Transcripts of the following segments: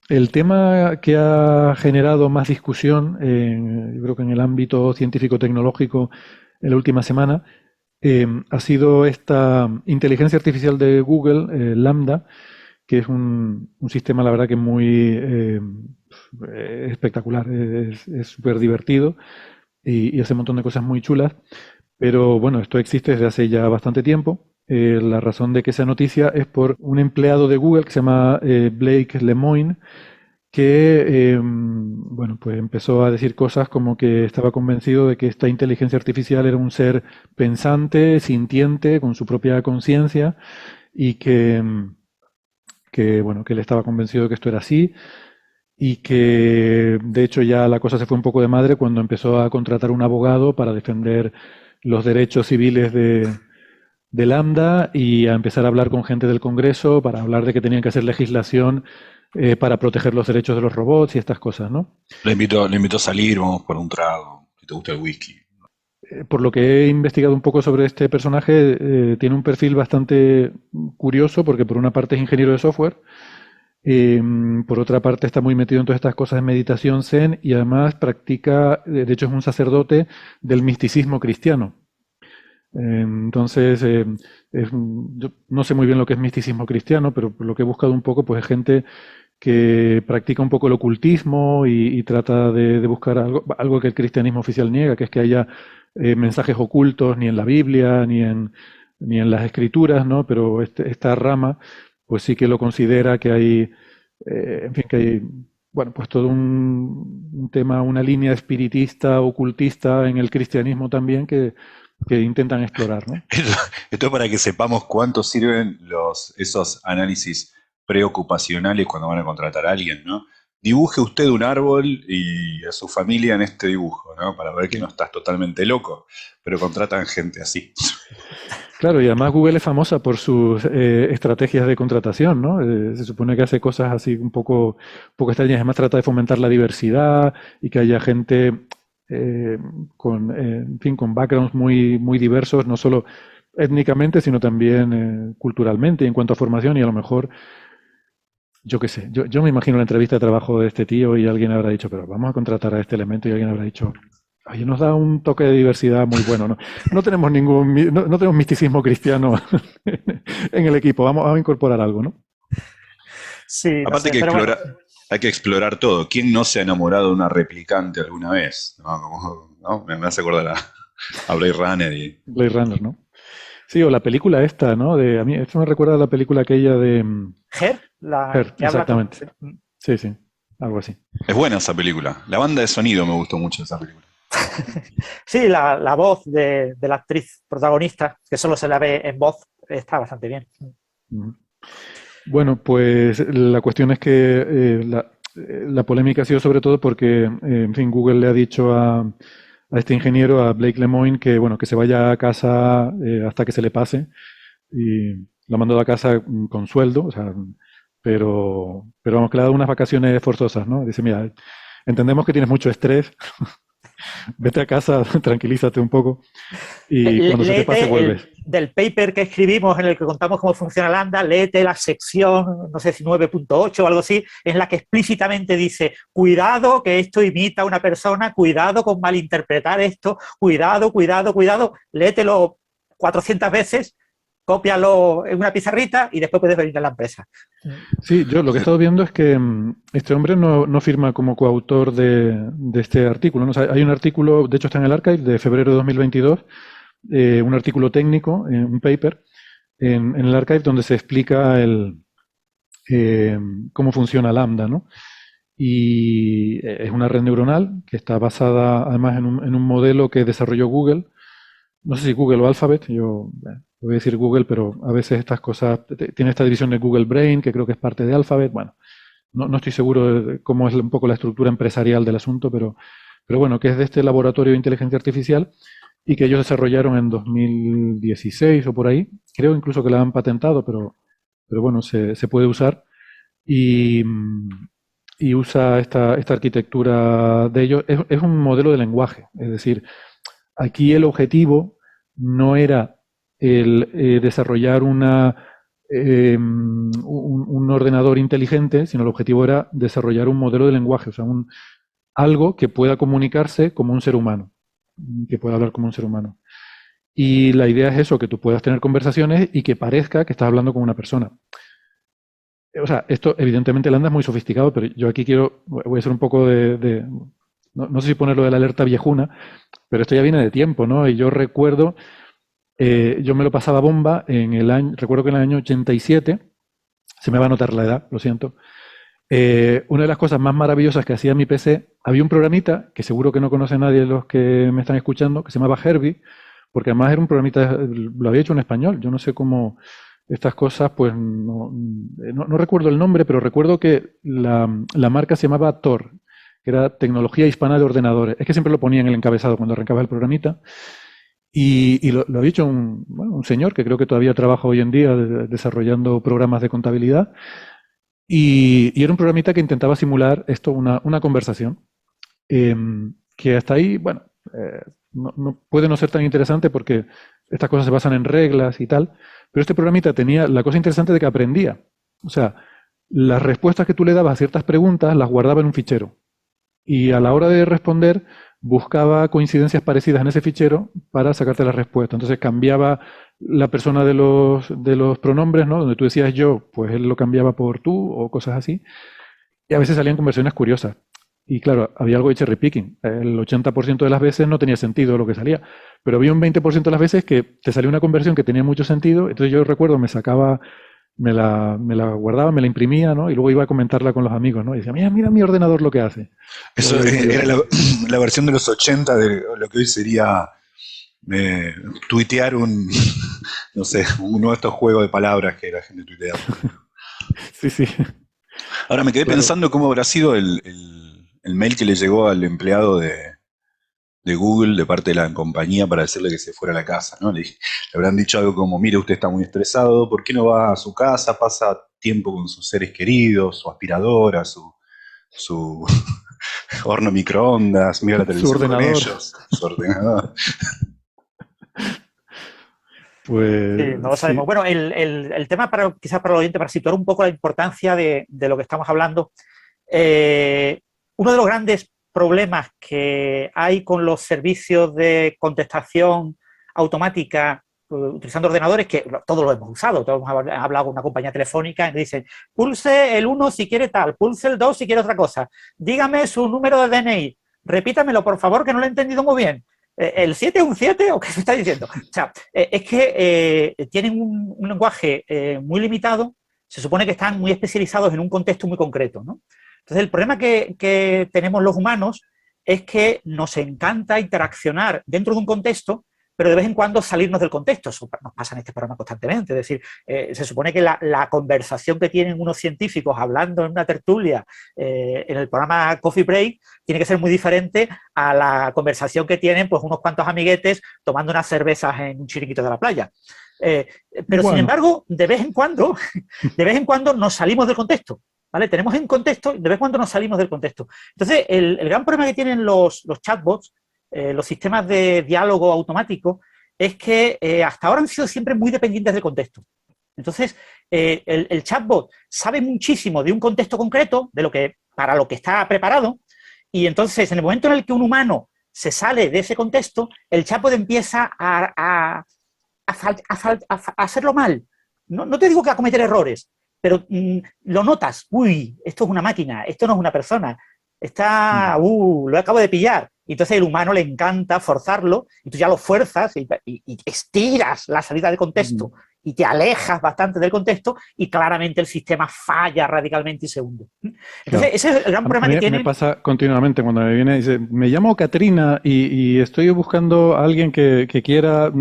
el tema que ha generado más discusión, yo creo que en el ámbito científico-tecnológico en la última semana, ha sido esta inteligencia artificial de Google, Lambda, que es un sistema, la verdad, que muy espectacular, es súper divertido y hace un montón de cosas muy chulas. Pero bueno, esto existe desde hace ya bastante tiempo. La razón de que sea noticia es por un empleado de Google que se llama Blake Lemoine, que bueno, pues empezó a decir cosas como que estaba convencido de que esta inteligencia artificial era un ser pensante, sintiente, con su propia conciencia y que bueno, que él estaba convencido de que esto era así y que de hecho ya la cosa se fue un poco de madre cuando empezó a contratar un abogado para defender los derechos civiles de Lambda y a empezar a hablar con gente del Congreso para hablar de que tenían que hacer legislación para proteger los derechos de los robots y estas cosas, ¿no? Le invito a salir, vamos por un trago, si te gusta el whisky. Por lo que he investigado un poco sobre este personaje, tiene un perfil bastante curioso porque por una parte es ingeniero de software, por otra parte está muy metido en todas estas cosas de meditación zen y además practica, de hecho es un sacerdote del misticismo cristiano. Entonces, yo no sé muy bien lo que es misticismo cristiano, pero por lo que he buscado un poco, pues es gente que practica un poco el ocultismo y trata de buscar algo que el cristianismo oficial niega, que es que haya mensajes ocultos ni en la Biblia, ni en las escrituras, ¿no? Pero esta rama, pues sí que lo considera que hay, en fin, que hay, bueno, pues todo un tema, una línea espiritista, ocultista en el cristianismo también que intentan explorar, ¿no? Esto, esto es para que sepamos cuánto sirven esos análisis preocupacionales cuando van a contratar a alguien, ¿no? Dibuje usted un árbol y a su familia en este dibujo, ¿no? Para ver que no Sí. estás totalmente loco, pero contratan gente así. Claro, y además Google es famosa por sus estrategias de contratación, ¿no? Se supone que hace cosas así un poco extrañas. Además trata de fomentar la diversidad y que haya gente con, en fin, con backgrounds muy diversos, no solo étnicamente, sino también culturalmente y en cuanto a formación. Y a lo mejor, yo qué sé, yo me imagino la entrevista de trabajo de este tío y alguien habrá dicho, pero vamos a contratar a este elemento y alguien habrá dicho, oye, nos da un toque de diversidad muy bueno, ¿no? No tenemos no tenemos misticismo cristiano en el equipo, vamos a incorporar algo, ¿no? Sí, no Aparte sé, pero bueno. hay que explorar todo. ¿Quién no se ha enamorado de una replicante alguna vez? ¿No? ¿No? Me hace acordar a Blade Runner y... Blade Runner, ¿no? Sí, o la película esta, ¿no? A mí, esto me recuerda a la película aquella de Her, la Her, que habla con... exactamente. Sí, sí, algo así. Es buena esa película. La banda de sonido me gustó mucho de esa película. Sí, la voz de la actriz protagonista, que solo se la ve en voz, está bastante bien. Ujú. Bueno, pues la cuestión es que la polémica ha sido sobre todo porque, en fin, Google le ha dicho a este ingeniero, a Blake Lemoine, que bueno, que se vaya a casa hasta que se le pase y lo ha mandado a casa con sueldo, o sea, pero vamos, que le ha dado unas vacaciones forzosas, ¿no? Dice, mira, entendemos que tienes mucho estrés, vete a casa, tranquilízate un poco y cuando se te pase Léete vuelves. del paper que escribimos en el que contamos cómo funciona Lambda, léete la sección, no sé si 9.8 o algo así, en la que explícitamente dice, cuidado que esto imita a una persona, cuidado con malinterpretar esto, cuidado, cuidado, cuidado, léetelo 400 veces, cópialo en una pizarrita y después puedes venir a la empresa. Sí, yo lo que he estado viendo es que este hombre no firma como coautor de este artículo, ¿no? O sea, hay un artículo, de hecho está en el archive, de febrero de 2022, un artículo técnico, un paper, en el archive donde se explica eh, cómo funciona Lambda, ¿no? Y es una red neuronal que está basada además en un modelo que desarrolló Google. No sé si Google o Alphabet, yo voy a decir Google, pero a veces estas cosas, tiene esta división de Google Brain, que creo que es parte de Alphabet. Bueno, no estoy seguro de cómo es un poco la estructura empresarial del asunto, pero bueno, que es de este laboratorio de inteligencia artificial y que ellos desarrollaron en 2016 o por ahí. Creo incluso que la han patentado, pero bueno, se puede usar. Y, y usa esta arquitectura de ellos. Es un modelo de lenguaje, es decir, aquí el objetivo no era el desarrollar un ordenador inteligente, sino el objetivo era desarrollar un modelo de lenguaje, o sea, algo que pueda comunicarse como un ser humano, que pueda hablar como un ser humano. Y la idea es eso, que tú puedas tener conversaciones y que parezca que estás hablando con una persona. O sea, esto evidentemente el ANDA es muy sofisticado, pero yo aquí voy a hacer un poco no sé si ponerlo de la alerta viejuna, pero esto ya viene de tiempo, ¿no? Y yo recuerdo, yo me lo pasaba bomba recuerdo que en el año 87, se me va a notar la edad, lo siento. Una de las cosas más maravillosas que hacía mi PC, había un programita que seguro que no conoce nadie de los que me están escuchando, que se llamaba Herbie, porque además era un programita, lo había hecho en español, yo no sé cómo estas cosas, pues no recuerdo el nombre, pero recuerdo que la marca se llamaba Tor, que era Tecnología Hispana de Ordenadores. Es que siempre lo ponía en el encabezado cuando arrancaba el programita. Y lo había hecho un señor que creo que todavía trabaja hoy en día desarrollando programas de contabilidad. Y era un programita que intentaba simular esto, una conversación, que hasta ahí, bueno, no puede no ser tan interesante porque estas cosas se basan en reglas y tal, pero este programita tenía la cosa interesante de que aprendía. O sea, las respuestas que tú le dabas a ciertas preguntas las guardaba en un fichero. Y a la hora de responder, buscaba coincidencias parecidas en ese fichero para sacarte la respuesta. Entonces cambiaba la persona de los pronombres, ¿no? Donde tú decías yo, pues él lo cambiaba por tú o cosas así. Y a veces salían conversiones curiosas. Y claro, había algo de cherry picking. El 80% de las veces no tenía sentido lo que salía. Pero había un 20% de las veces que te salía una conversión que tenía mucho sentido. Entonces yo recuerdo, me la guardaba, me la imprimía, ¿no? Y luego iba a comentarla con los amigos, ¿no? Y decía, mira mi ordenador lo que hace. Eso era la versión de los 80 de lo que hoy sería tuitear no sé, uno de estos juegos de palabras que la gente tuitea. Sí, sí. Ahora me quedé pensando cómo habrá sido el mail que le llegó al empleado de Google de parte de la compañía para decirle que se fuera a la casa, ¿no? Le habrán dicho algo como, mire, usted está muy estresado, ¿por qué no va a su casa? Pasa tiempo con sus seres queridos, su aspiradora, su horno microondas, mira la televisión con ellos, su ordenador. Pues, sí, no lo sabemos. Sí. Bueno, el tema, quizás para el oyente, para situar un poco la importancia de lo que estamos hablando, uno de los grandes problemas que hay con los servicios de contestación automática utilizando ordenadores, que todos lo hemos usado, todos hemos hablado con una compañía telefónica y nos dicen, pulse el 1 si quiere tal, pulse el 2 si quiere otra cosa, dígame su número de DNI, repítamelo por favor que no lo he entendido muy bien. ¿El 7 es un 7 o qué se está diciendo? O sea, es que tienen un lenguaje muy limitado, se supone que están muy especializados en un contexto muy concreto, ¿no? Entonces, el problema que tenemos los humanos es que nos encanta interaccionar dentro de un contexto, pero de vez en cuando salirnos del contexto. Eso nos pasa en este programa constantemente. Es decir, se supone que la conversación que tienen unos científicos hablando en una tertulia en el programa Coffee Break tiene que ser muy diferente a la conversación que tienen pues unos cuantos amiguetes tomando unas cervezas en un chiringuito de la playa. Pero, bueno, sin embargo, de vez en cuando nos salimos del contexto. ¿Vale? Tenemos en contexto y de vez en cuando nos salimos del contexto. Entonces, el gran problema que tienen los chatbots, los sistemas de diálogo automático, es que hasta ahora han sido siempre muy dependientes del contexto. Entonces, el chatbot sabe muchísimo de un contexto concreto, para lo que está preparado, y entonces, en el momento en el que un humano se sale de ese contexto, el chatbot empieza a hacerlo mal. No te digo que a cometer errores, pero lo notas, uy, esto es una máquina, esto no es una persona, lo acabo de pillar. Y entonces el humano le encanta forzarlo, y tú ya lo fuerzas y estiras la salida del contexto y te alejas bastante del contexto y claramente el sistema falla radicalmente y se hunde. Entonces, ese es el gran problema que tiene. Me pasa continuamente cuando me viene y dice, me llamo Katrina y estoy buscando a alguien que quiera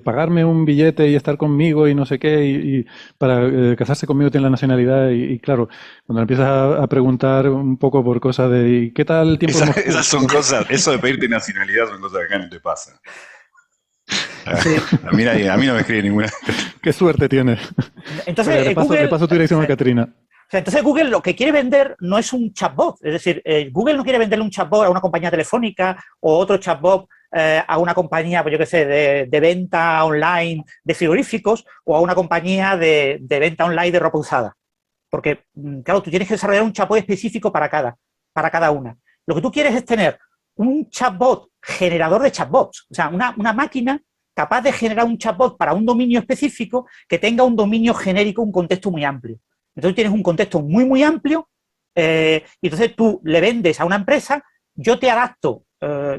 pagarme un billete y estar conmigo y no sé qué, y para casarse conmigo tiene la nacionalidad y claro, cuando empiezas a preguntar un poco por cosas de ¿qué tal el tiempo? Esas son cosas, eso de pedirte nacionalidad son cosas que acá no te pasan. Sí. A mí no me escribe ninguna. Qué suerte tienes. Entonces, le paso tu dirección a Katrina. O sea, entonces Google lo que quiere vender no es un chatbot. Es decir, Google no quiere venderle un chatbot a una compañía telefónica o otro chatbot a una compañía, pues yo qué sé, de venta online de frigoríficos o a una compañía de venta online de ropa usada. Porque, claro, tú tienes que desarrollar un chatbot específico para cada una. Lo que tú quieres es tener un chatbot generador de chatbots, o sea, una máquina capaz de generar un chatbot para un dominio específico que tenga un dominio genérico, un contexto muy amplio. Entonces tienes un contexto muy, muy amplio y entonces tú le vendes a una empresa, yo te adapto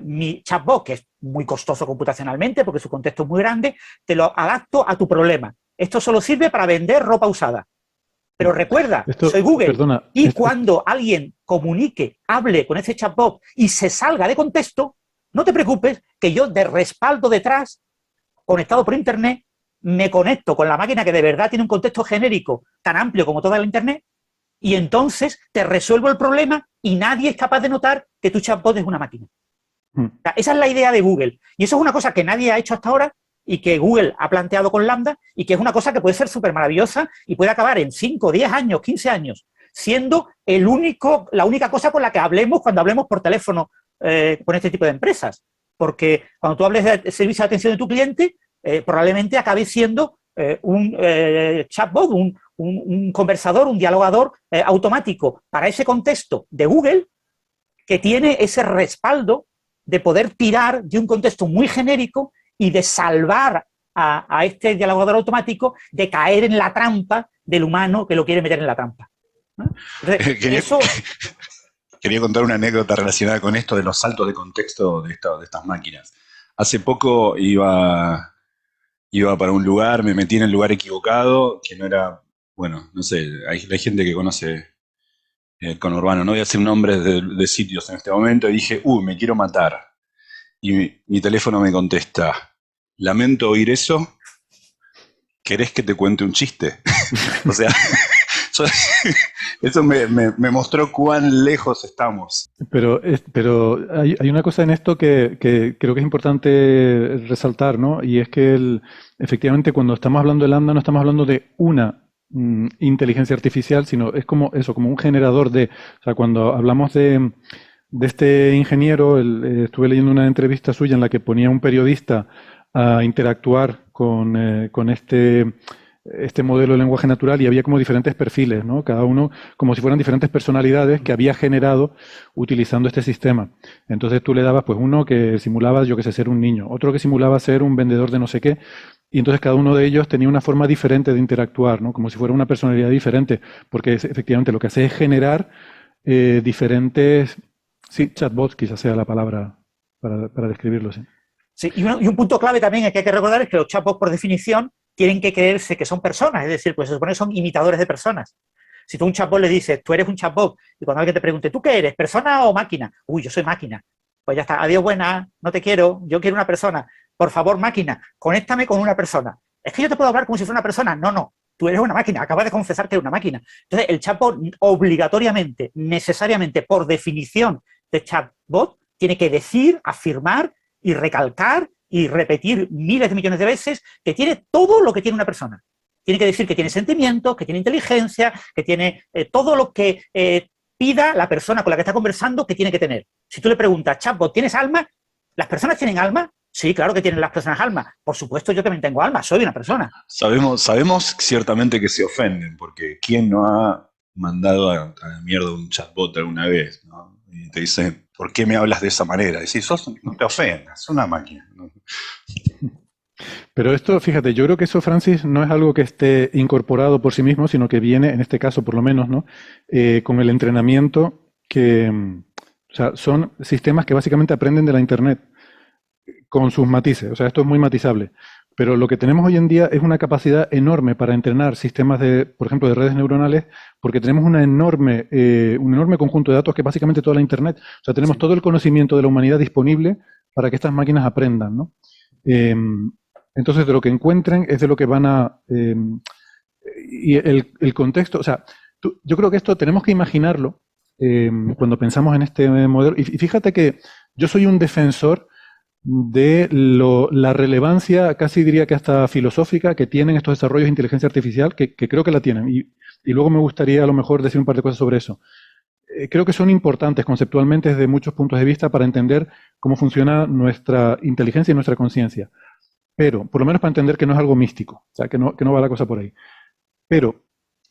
mi chatbot, que es muy costoso computacionalmente porque su contexto es muy grande, te lo adapto a tu problema. Esto solo sirve para vender ropa usada. Pero recuerda, soy Google, perdona, y cuando alguien comunique, hable con ese chatbot y se salga de contexto, no te preocupes que yo de respaldo detrás, conectado por internet, me conecto con la máquina que de verdad tiene un contexto genérico tan amplio como toda la internet y entonces te resuelvo el problema y nadie es capaz de notar que tu chatbot es una máquina. O sea, esa es la idea de Google y eso es una cosa que nadie ha hecho hasta ahora y que Google ha planteado con Lambda y que es una cosa que puede ser súper maravillosa y puede acabar en 5, 10 años, 15 años, siendo la única cosa con la que hablemos cuando hablemos por teléfono con este tipo de empresas. Porque cuando tú hables de servicio de atención de tu cliente, probablemente acabe siendo un chatbot, un conversador, un dialogador automático para ese contexto de Google que tiene ese respaldo de poder tirar de un contexto muy genérico y de salvar a este dialogador automático de caer en la trampa del humano que lo quiere meter en la trampa. ¿No? Entonces, Quería contar una anécdota relacionada con esto de los saltos de contexto de estas máquinas. Hace poco iba para un lugar, me metí en el lugar equivocado, que no era, bueno, no sé, hay gente que conoce el conurbano, no voy a decir nombres de sitios en este momento, y dije, me quiero matar. Y mi teléfono me contesta, lamento oír eso, ¿querés que te cuente un chiste? O sea, eso me mostró cuán lejos estamos. Pero hay una cosa en esto que creo que es importante resaltar, ¿no? Y es que efectivamente cuando estamos hablando de Lambda no estamos hablando de una inteligencia artificial, sino es como eso, como un generador de... O sea, cuando hablamos de este ingeniero, estuve leyendo una entrevista suya en la que ponía a un periodista a interactuar con este modelo de lenguaje natural y había como diferentes perfiles, ¿no? Cada uno como si fueran diferentes personalidades que había generado utilizando este sistema. Entonces tú le dabas pues uno que simulaba, yo que sé, ser un niño, otro que simulaba ser un vendedor de no sé qué, y entonces cada uno de ellos tenía una forma diferente de interactuar, ¿no? Como si fuera una personalidad diferente, porque efectivamente lo que hace es generar diferentes, sí, chatbots quizás sea la palabra para describirlo, sí. Sí, y un punto clave también que hay que recordar es que los chatbots, por definición, tienen que creerse que son personas, es decir, pues se supone que son imitadores de personas. Si tú a un chatbot le dices, tú eres un chatbot, y cuando alguien te pregunte, ¿tú qué eres, persona o máquina? Uy, yo soy máquina. Pues ya está, adiós, buena, no te quiero, yo quiero una persona. Por favor, máquina, conéctame con una persona. Es que yo te puedo hablar como si fuera una persona. No, no, tú eres una máquina, acabas de confesar que eres una máquina. Entonces, el chatbot obligatoriamente, necesariamente, por definición de chatbot, tiene que decir, afirmar y recalcar y repetir miles de millones de veces que tiene todo lo que tiene una persona. Tiene que decir que tiene sentimientos, que tiene inteligencia, que tiene todo lo que pida la persona con la que está conversando que tiene que tener. Si tú le preguntas, chatbot, ¿tienes alma? ¿Las personas tienen alma? Sí, claro que tienen las personas alma. Por supuesto, yo también tengo alma, soy una persona. Sabemos ciertamente que se ofenden, porque ¿quién no ha mandado a la mierda un chatbot alguna vez, ¿no? Y te dicen, ¿por qué me hablas de esa manera? Y decís, no te ofendas, es una máquina, ¿no? Pero esto, fíjate, yo creo que eso, Francis, no es algo que esté incorporado por sí mismo, sino que viene, en este caso por lo menos, ¿no? Con el entrenamiento o sea, son sistemas que básicamente aprenden de la Internet, con sus matices. O sea, esto es muy matizable. Pero lo que tenemos hoy en día es una capacidad enorme para entrenar sistemas por ejemplo, de redes neuronales, porque tenemos un enorme conjunto de datos que es básicamente toda la Internet. O sea, tenemos todo el conocimiento de la humanidad disponible para que estas máquinas aprendan, ¿no? Entonces, de lo que encuentren es de lo que van a... y el contexto, o sea, yo creo que esto tenemos que imaginarlo cuando pensamos en este modelo. Y fíjate que yo soy un defensor de la relevancia, casi diría que hasta filosófica, que tienen estos desarrollos de inteligencia artificial, que creo que la tienen. Y luego me gustaría a lo mejor decir un par de cosas sobre eso. creo que son importantes conceptualmente desde muchos puntos de vista para entender cómo funciona nuestra inteligencia y nuestra conciencia. Pero, por lo menos para entender que no es algo místico, o sea, que no va la cosa por ahí. Pero,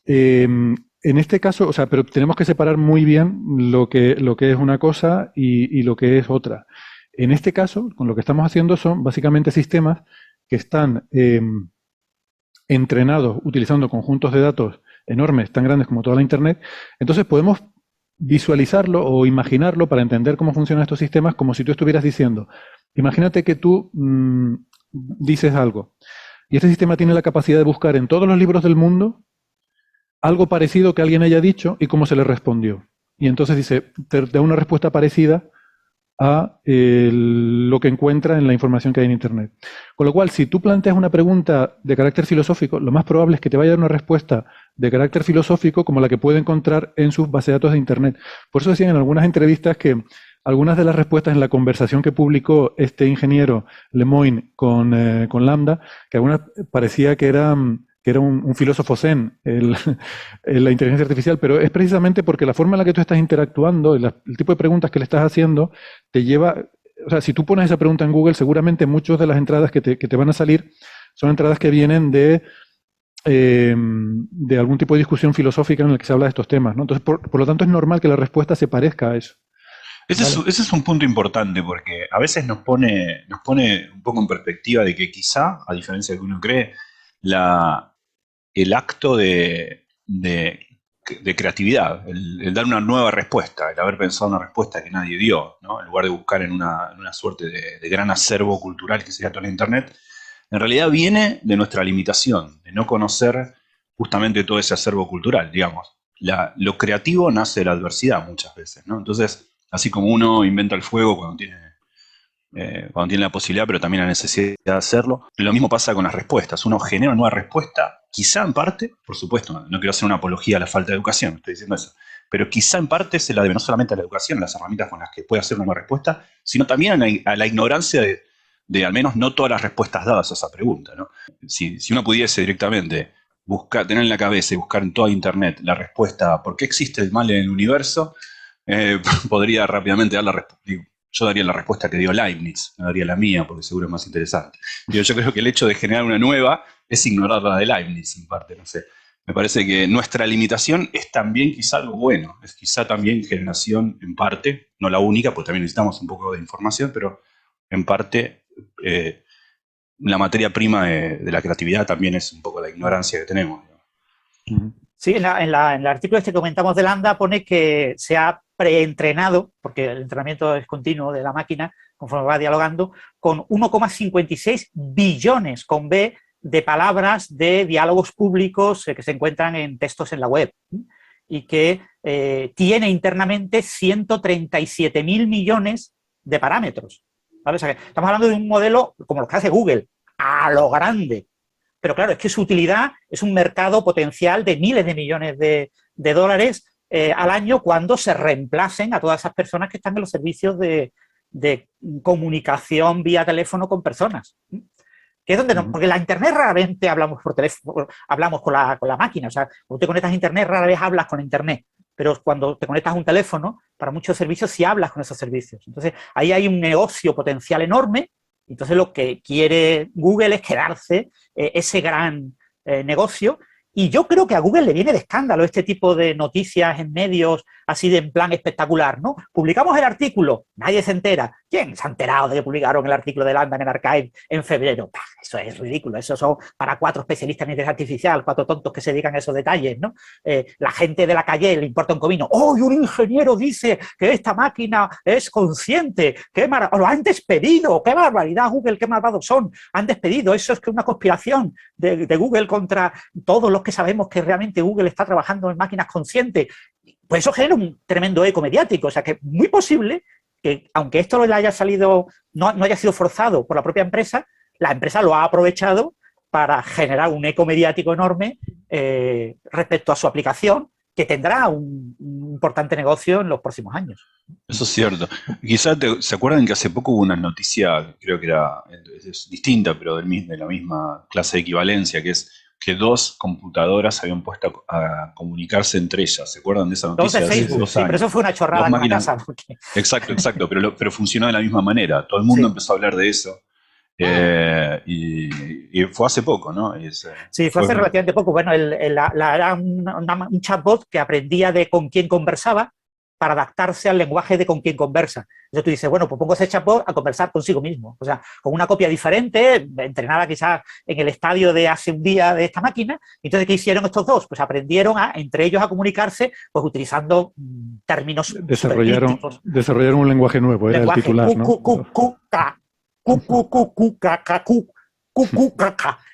en este caso, o sea, pero tenemos que separar muy bien lo que es una cosa y lo que es otra. En este caso, con lo que estamos haciendo son básicamente sistemas que están entrenados utilizando conjuntos de datos enormes, tan grandes como toda la Internet. Entonces podemos visualizarlo o imaginarlo para entender cómo funcionan estos sistemas como si tú estuvieras diciendo, imagínate que tú dices algo y este sistema tiene la capacidad de buscar en todos los libros del mundo algo parecido que alguien haya dicho y cómo se le respondió. Y entonces dice, te da una respuesta parecida a lo que encuentra en la información que hay en Internet. Con lo cual, si tú planteas una pregunta de carácter filosófico, lo más probable es que te vaya a dar una respuesta de carácter filosófico como la que puede encontrar en sus bases de datos de Internet. Por eso decían en algunas entrevistas que algunas de las respuestas en la conversación que publicó este ingeniero Lemoine con Lambda, que algunas parecía que era un filósofo zen, la inteligencia artificial, pero es precisamente porque la forma en la que tú estás interactuando, el tipo de preguntas que le estás haciendo, te lleva, o sea, si tú pones esa pregunta en Google, seguramente muchas de las entradas que te van a salir son entradas que vienen de algún tipo de discusión filosófica en el que se habla de estos temas, ¿no? Entonces, por lo tanto, es normal que la respuesta se parezca a eso. Ese es un punto importante porque a veces nos pone un poco en perspectiva de que quizá, a diferencia de lo que uno cree, el acto de creatividad, el dar una nueva respuesta, el haber pensado una respuesta que nadie dio, ¿no? En lugar de buscar en una suerte de gran acervo cultural que sería toda la Internet, en realidad viene de nuestra limitación, de no conocer justamente todo ese acervo cultural, digamos. Lo creativo nace de la adversidad muchas veces, ¿no? Entonces, así como uno inventa el fuego cuando tiene la posibilidad, pero también la necesidad de hacerlo. Lo mismo pasa con las respuestas. Uno genera una nueva respuesta, quizá en parte, por supuesto, no quiero hacer una apología a la falta de educación, estoy diciendo eso, pero quizá en parte se la debe no solamente a la educación, a las herramientas con las que puede hacer una nueva respuesta, sino también a la ignorancia de al menos no todas las respuestas dadas a esa pregunta, ¿no? Si uno pudiese directamente tener en la cabeza y buscar en toda Internet la respuesta a por qué existe el mal en el universo, podría rápidamente dar la respuesta. Yo daría la respuesta que dio Leibniz, no daría la mía porque seguro es más interesante. Yo creo que el hecho de generar una nueva es ignorar la de Leibniz en parte, no sé. Me parece que nuestra limitación es también quizá algo bueno, es quizá también generación en parte, no la única, porque también necesitamos un poco de información, pero en parte la materia prima de la creatividad también es un poco la ignorancia que tenemos. Sí, en el artículo este que comentamos de Lambda pone que se ha preentrenado, porque el entrenamiento es continuo de la máquina, conforme va dialogando, con 1,56 billones, con B, de palabras de diálogos públicos que se encuentran en textos en la web, y que tiene internamente 137.000 millones de parámetros, ¿vale? O sea, que estamos hablando de un modelo como lo que hace Google, a lo grande. Pero claro, es que su utilidad es un mercado potencial de miles de millones de dólares al año cuando se reemplacen a todas esas personas que están en los servicios de comunicación vía teléfono con personas. Que es donde porque la Internet raramente hablamos por teléfono, hablamos con la máquina. O sea, cuando te conectas a Internet, rara vez hablas con Internet. Pero cuando te conectas a un teléfono, para muchos servicios sí hablas con esos servicios. Entonces, ahí hay un negocio potencial enorme. Entonces, lo que quiere Google es quedarse ese gran negocio. Y yo creo que a Google le viene de escándalo este tipo de noticias en medios así de en plan espectacular, ¿no? Publicamos el artículo, nadie se entera. ¿Quién se ha enterado de que publicaron el artículo de Lambda en el Archive en febrero? ¡Pah! Eso es ridículo, eso son para 4 especialistas en inteligencia artificial, 4 tontos que se dedican a esos detalles, ¿no? La gente de la calle le importa un comino. ¡Oh, y un ingeniero dice que esta máquina es consciente! ¡Lo han despedido! ¡Qué barbaridad, Google! ¡Qué malvados son! Han despedido. Eso es que una conspiración de Google contra todos los que sabemos que realmente Google está trabajando en máquinas conscientes. Pues eso genera un tremendo eco mediático. O sea, que es muy posible que, aunque esto le haya salido, no haya sido forzado por la propia empresa, la empresa lo ha aprovechado para generar un eco mediático enorme respecto a su aplicación, que tendrá un importante negocio en los próximos años. Eso es cierto. Quizás se acuerdan que hace poco hubo una noticia, creo que es distinta, pero de la misma clase de equivalencia, que es que 2 computadoras se habían puesto a comunicarse entre ellas. ¿Se acuerdan de esa 2 noticia? de Hace Facebook, 2 sí, pero años. eso fue una 2 chorrada con la máquinas. casa. Porque... Exacto, pero funcionó de la misma manera. Todo el mundo Sí. empezó a hablar de eso. Y fue hace poco, ¿no? Sí, fue hace relativamente poco. Bueno, era un chatbot que aprendía de con quién conversaba para adaptarse al lenguaje de con quién conversa. Entonces tú dices, bueno, pues pongo ese chatbot a conversar consigo mismo. O sea, con una copia diferente, entrenada quizás en el estadio de hace un día de esta máquina. Entonces, ¿qué hicieron estos dos? Pues aprendieron entre ellos a comunicarse, pues utilizando términos supercrípticos. Desarrollaron un lenguaje nuevo, era el titular, ¿no?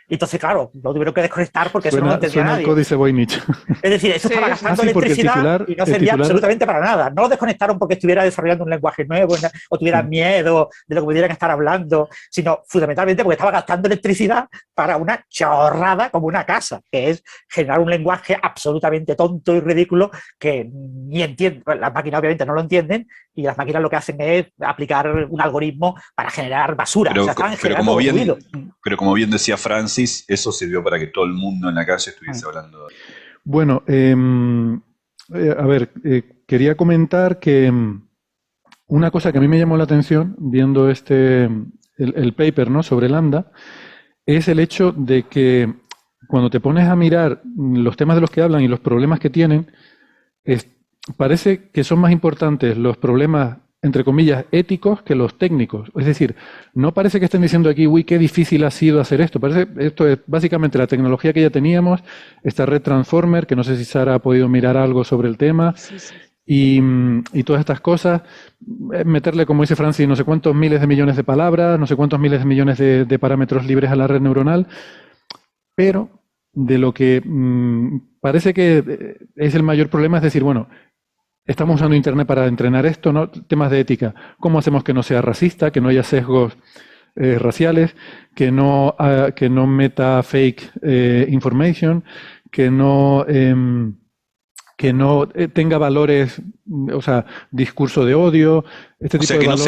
Entonces, claro, lo tuvieron que desconectar porque eso no lo entendía suena nadie. el códice Voynich. Es decir, eso estaba gastando electricidad y no servía absolutamente para nada. No lo desconectaron porque estuviera desarrollando un lenguaje nuevo o tuviera miedo de lo que pudieran estar hablando, sino fundamentalmente porque estaba gastando electricidad para una chorrada como una casa, que es generar un lenguaje absolutamente tonto y ridículo que ni entienden. Las máquinas obviamente no lo entienden y las máquinas lo que hacen es aplicar un algoritmo para generar basura. Pero, o sea, estaban pero, generando ruido. Pero como bien decía Francis, eso sirvió para que todo el mundo en la calle estuviese hablando. Bueno, a ver, quería comentar que una cosa que a mí me llamó la atención viendo el paper, ¿no?, sobre Lambda, es el hecho de que cuando te pones a mirar los temas de los que hablan y los problemas que tienen, parece que son más importantes los problemas, entre comillas, éticos que los técnicos. Es decir, no parece que estén diciendo aquí, uy, qué difícil ha sido hacer esto. Parece esto es básicamente la tecnología que ya teníamos, esta red Transformer, que no sé si Sara ha podido mirar algo sobre el tema, sí. Y todas estas cosas, meterle, como dice Francis, no sé cuántos miles de millones de palabras, no sé cuántos miles de millones de parámetros libres a la red neuronal, pero de lo que parece que es el mayor problema es decir, bueno, estamos usando Internet para entrenar esto, ¿no? Temas de ética. ¿Cómo hacemos que no sea racista, que no haya sesgos raciales, que no meta fake information, que no tenga valores, o sea, discurso de odio, este tipo de valores.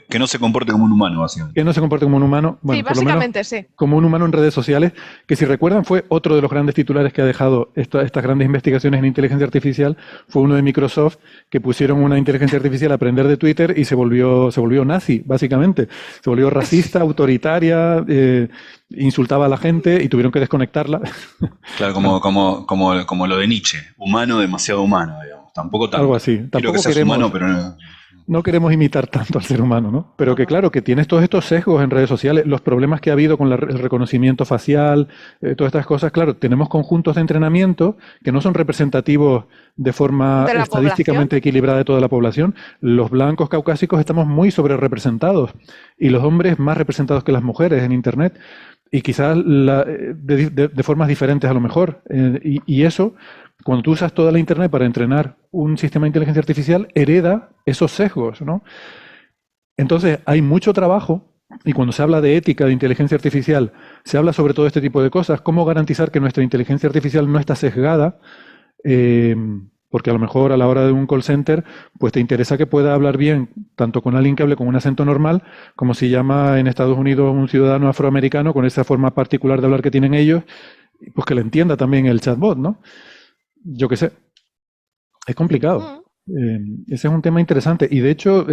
Que no se comporte como un humano, básicamente. Que no se comporte como un humano. Bueno, sí, básicamente por lo menos, sí. Como un humano en redes sociales, que si recuerdan fue otro de los grandes titulares que ha dejado estas grandes investigaciones en inteligencia artificial, fue uno de Microsoft, que pusieron una inteligencia artificial a aprender de Twitter y se volvió nazi, básicamente. Se volvió racista, autoritaria, insultaba a la gente y tuvieron que desconectarla. Claro, como lo de Nietzsche, humano demasiado humano, digamos. Tampoco tanto. Algo así. Quiero que seas humano, pero no queremos imitar tanto al ser humano, ¿no? Pero que claro, que tienes todos estos sesgos en redes sociales, los problemas que ha habido con el reconocimiento facial, todas estas cosas, claro, tenemos conjuntos de entrenamiento que no son representativos de forma estadísticamente equilibrada de toda la población. Los blancos caucásicos estamos muy sobre representados y los hombres más representados que las mujeres en Internet. Y quizás de formas diferentes a lo mejor. Y eso, cuando tú usas toda la Internet para entrenar un sistema de inteligencia artificial, hereda esos sesgos, ¿no? Entonces, hay mucho trabajo, y cuando se habla de ética de inteligencia artificial, se habla sobre todo este tipo de cosas. ¿Cómo garantizar que nuestra inteligencia artificial no está sesgada? Porque a lo mejor a la hora de un call center, pues te interesa que pueda hablar bien, tanto con alguien que hable con un acento normal, como si llama en Estados Unidos un ciudadano afroamericano con esa forma particular de hablar que tienen ellos, pues que le entienda también el chatbot, ¿no? Yo qué sé. Es complicado. Ese es un tema interesante. Y de hecho,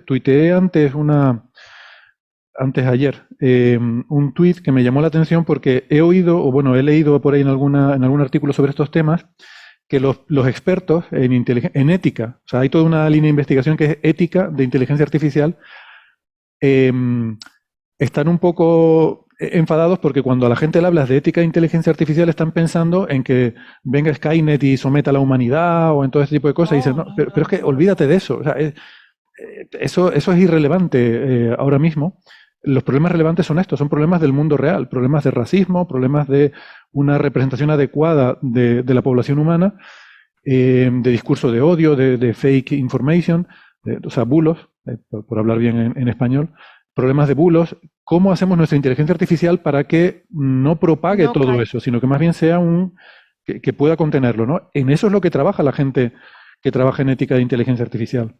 tuiteé antes ayer, un tuit que me llamó la atención porque he leído por ahí en algún artículo sobre estos temas, que los expertos en ética, o sea, hay toda una línea de investigación que es ética de inteligencia artificial, están un poco enfadados porque cuando a la gente le hablas de ética de inteligencia artificial están pensando en que venga Skynet y someta a la humanidad o en todo ese tipo de cosas y dicen, no, pero es que olvídate de eso, o sea, eso es irrelevante ahora mismo. Los problemas relevantes son estos, son problemas del mundo real, problemas de racismo, problemas de una representación adecuada de la población humana, de discurso de odio, de fake information, o sea, bulos, por hablar bien en español, problemas de bulos. ¿Cómo hacemos nuestra inteligencia artificial para que no propague todo eso, sino que más bien sea que pueda contenerlo, ¿no? En eso es lo que trabaja la gente que trabaja en ética de inteligencia artificial.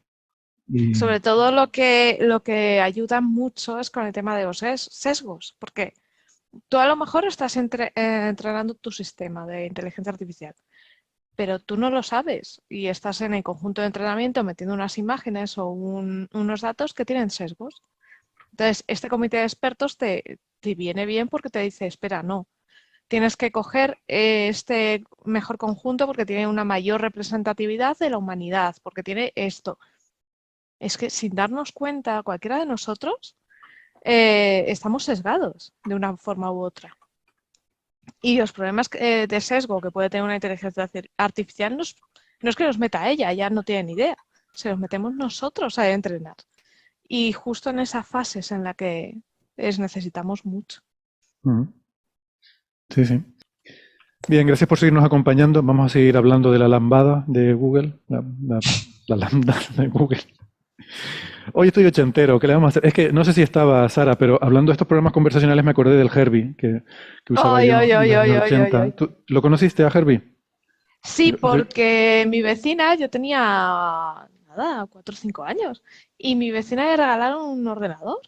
Sobre todo lo que ayuda mucho es con el tema de los sesgos, porque tú a lo mejor estás entrenando tu sistema de inteligencia artificial, pero tú no lo sabes y estás en el conjunto de entrenamiento metiendo unas imágenes o unos datos que tienen sesgos. Entonces, este comité de expertos te viene bien porque te dice, espera, no, tienes que coger este mejor conjunto porque tiene una mayor representatividad de la humanidad, porque tiene esto. Es que sin darnos cuenta, cualquiera de nosotros, estamos sesgados de una forma u otra. Y los problemas de sesgo que puede tener una inteligencia artificial no es que los meta ella, ya no tiene ni idea. Se los metemos nosotros a entrenar. Y justo en esas fases en las que necesitamos mucho. Sí, sí. Bien, gracias por seguirnos acompañando. Vamos a seguir hablando de la lambada de Google. La lambda de Google. Hoy estoy ochentero, ¿qué le vamos a hacer? Es que no sé si estaba Sara, pero hablando de estos programas conversacionales me acordé del Herbie que usaba yo en los 80. ¿Tú lo conociste a Herbie? Sí, porque mi vecina, yo tenía, nada, 4 o 5 años, y mi vecina le regalaron un ordenador,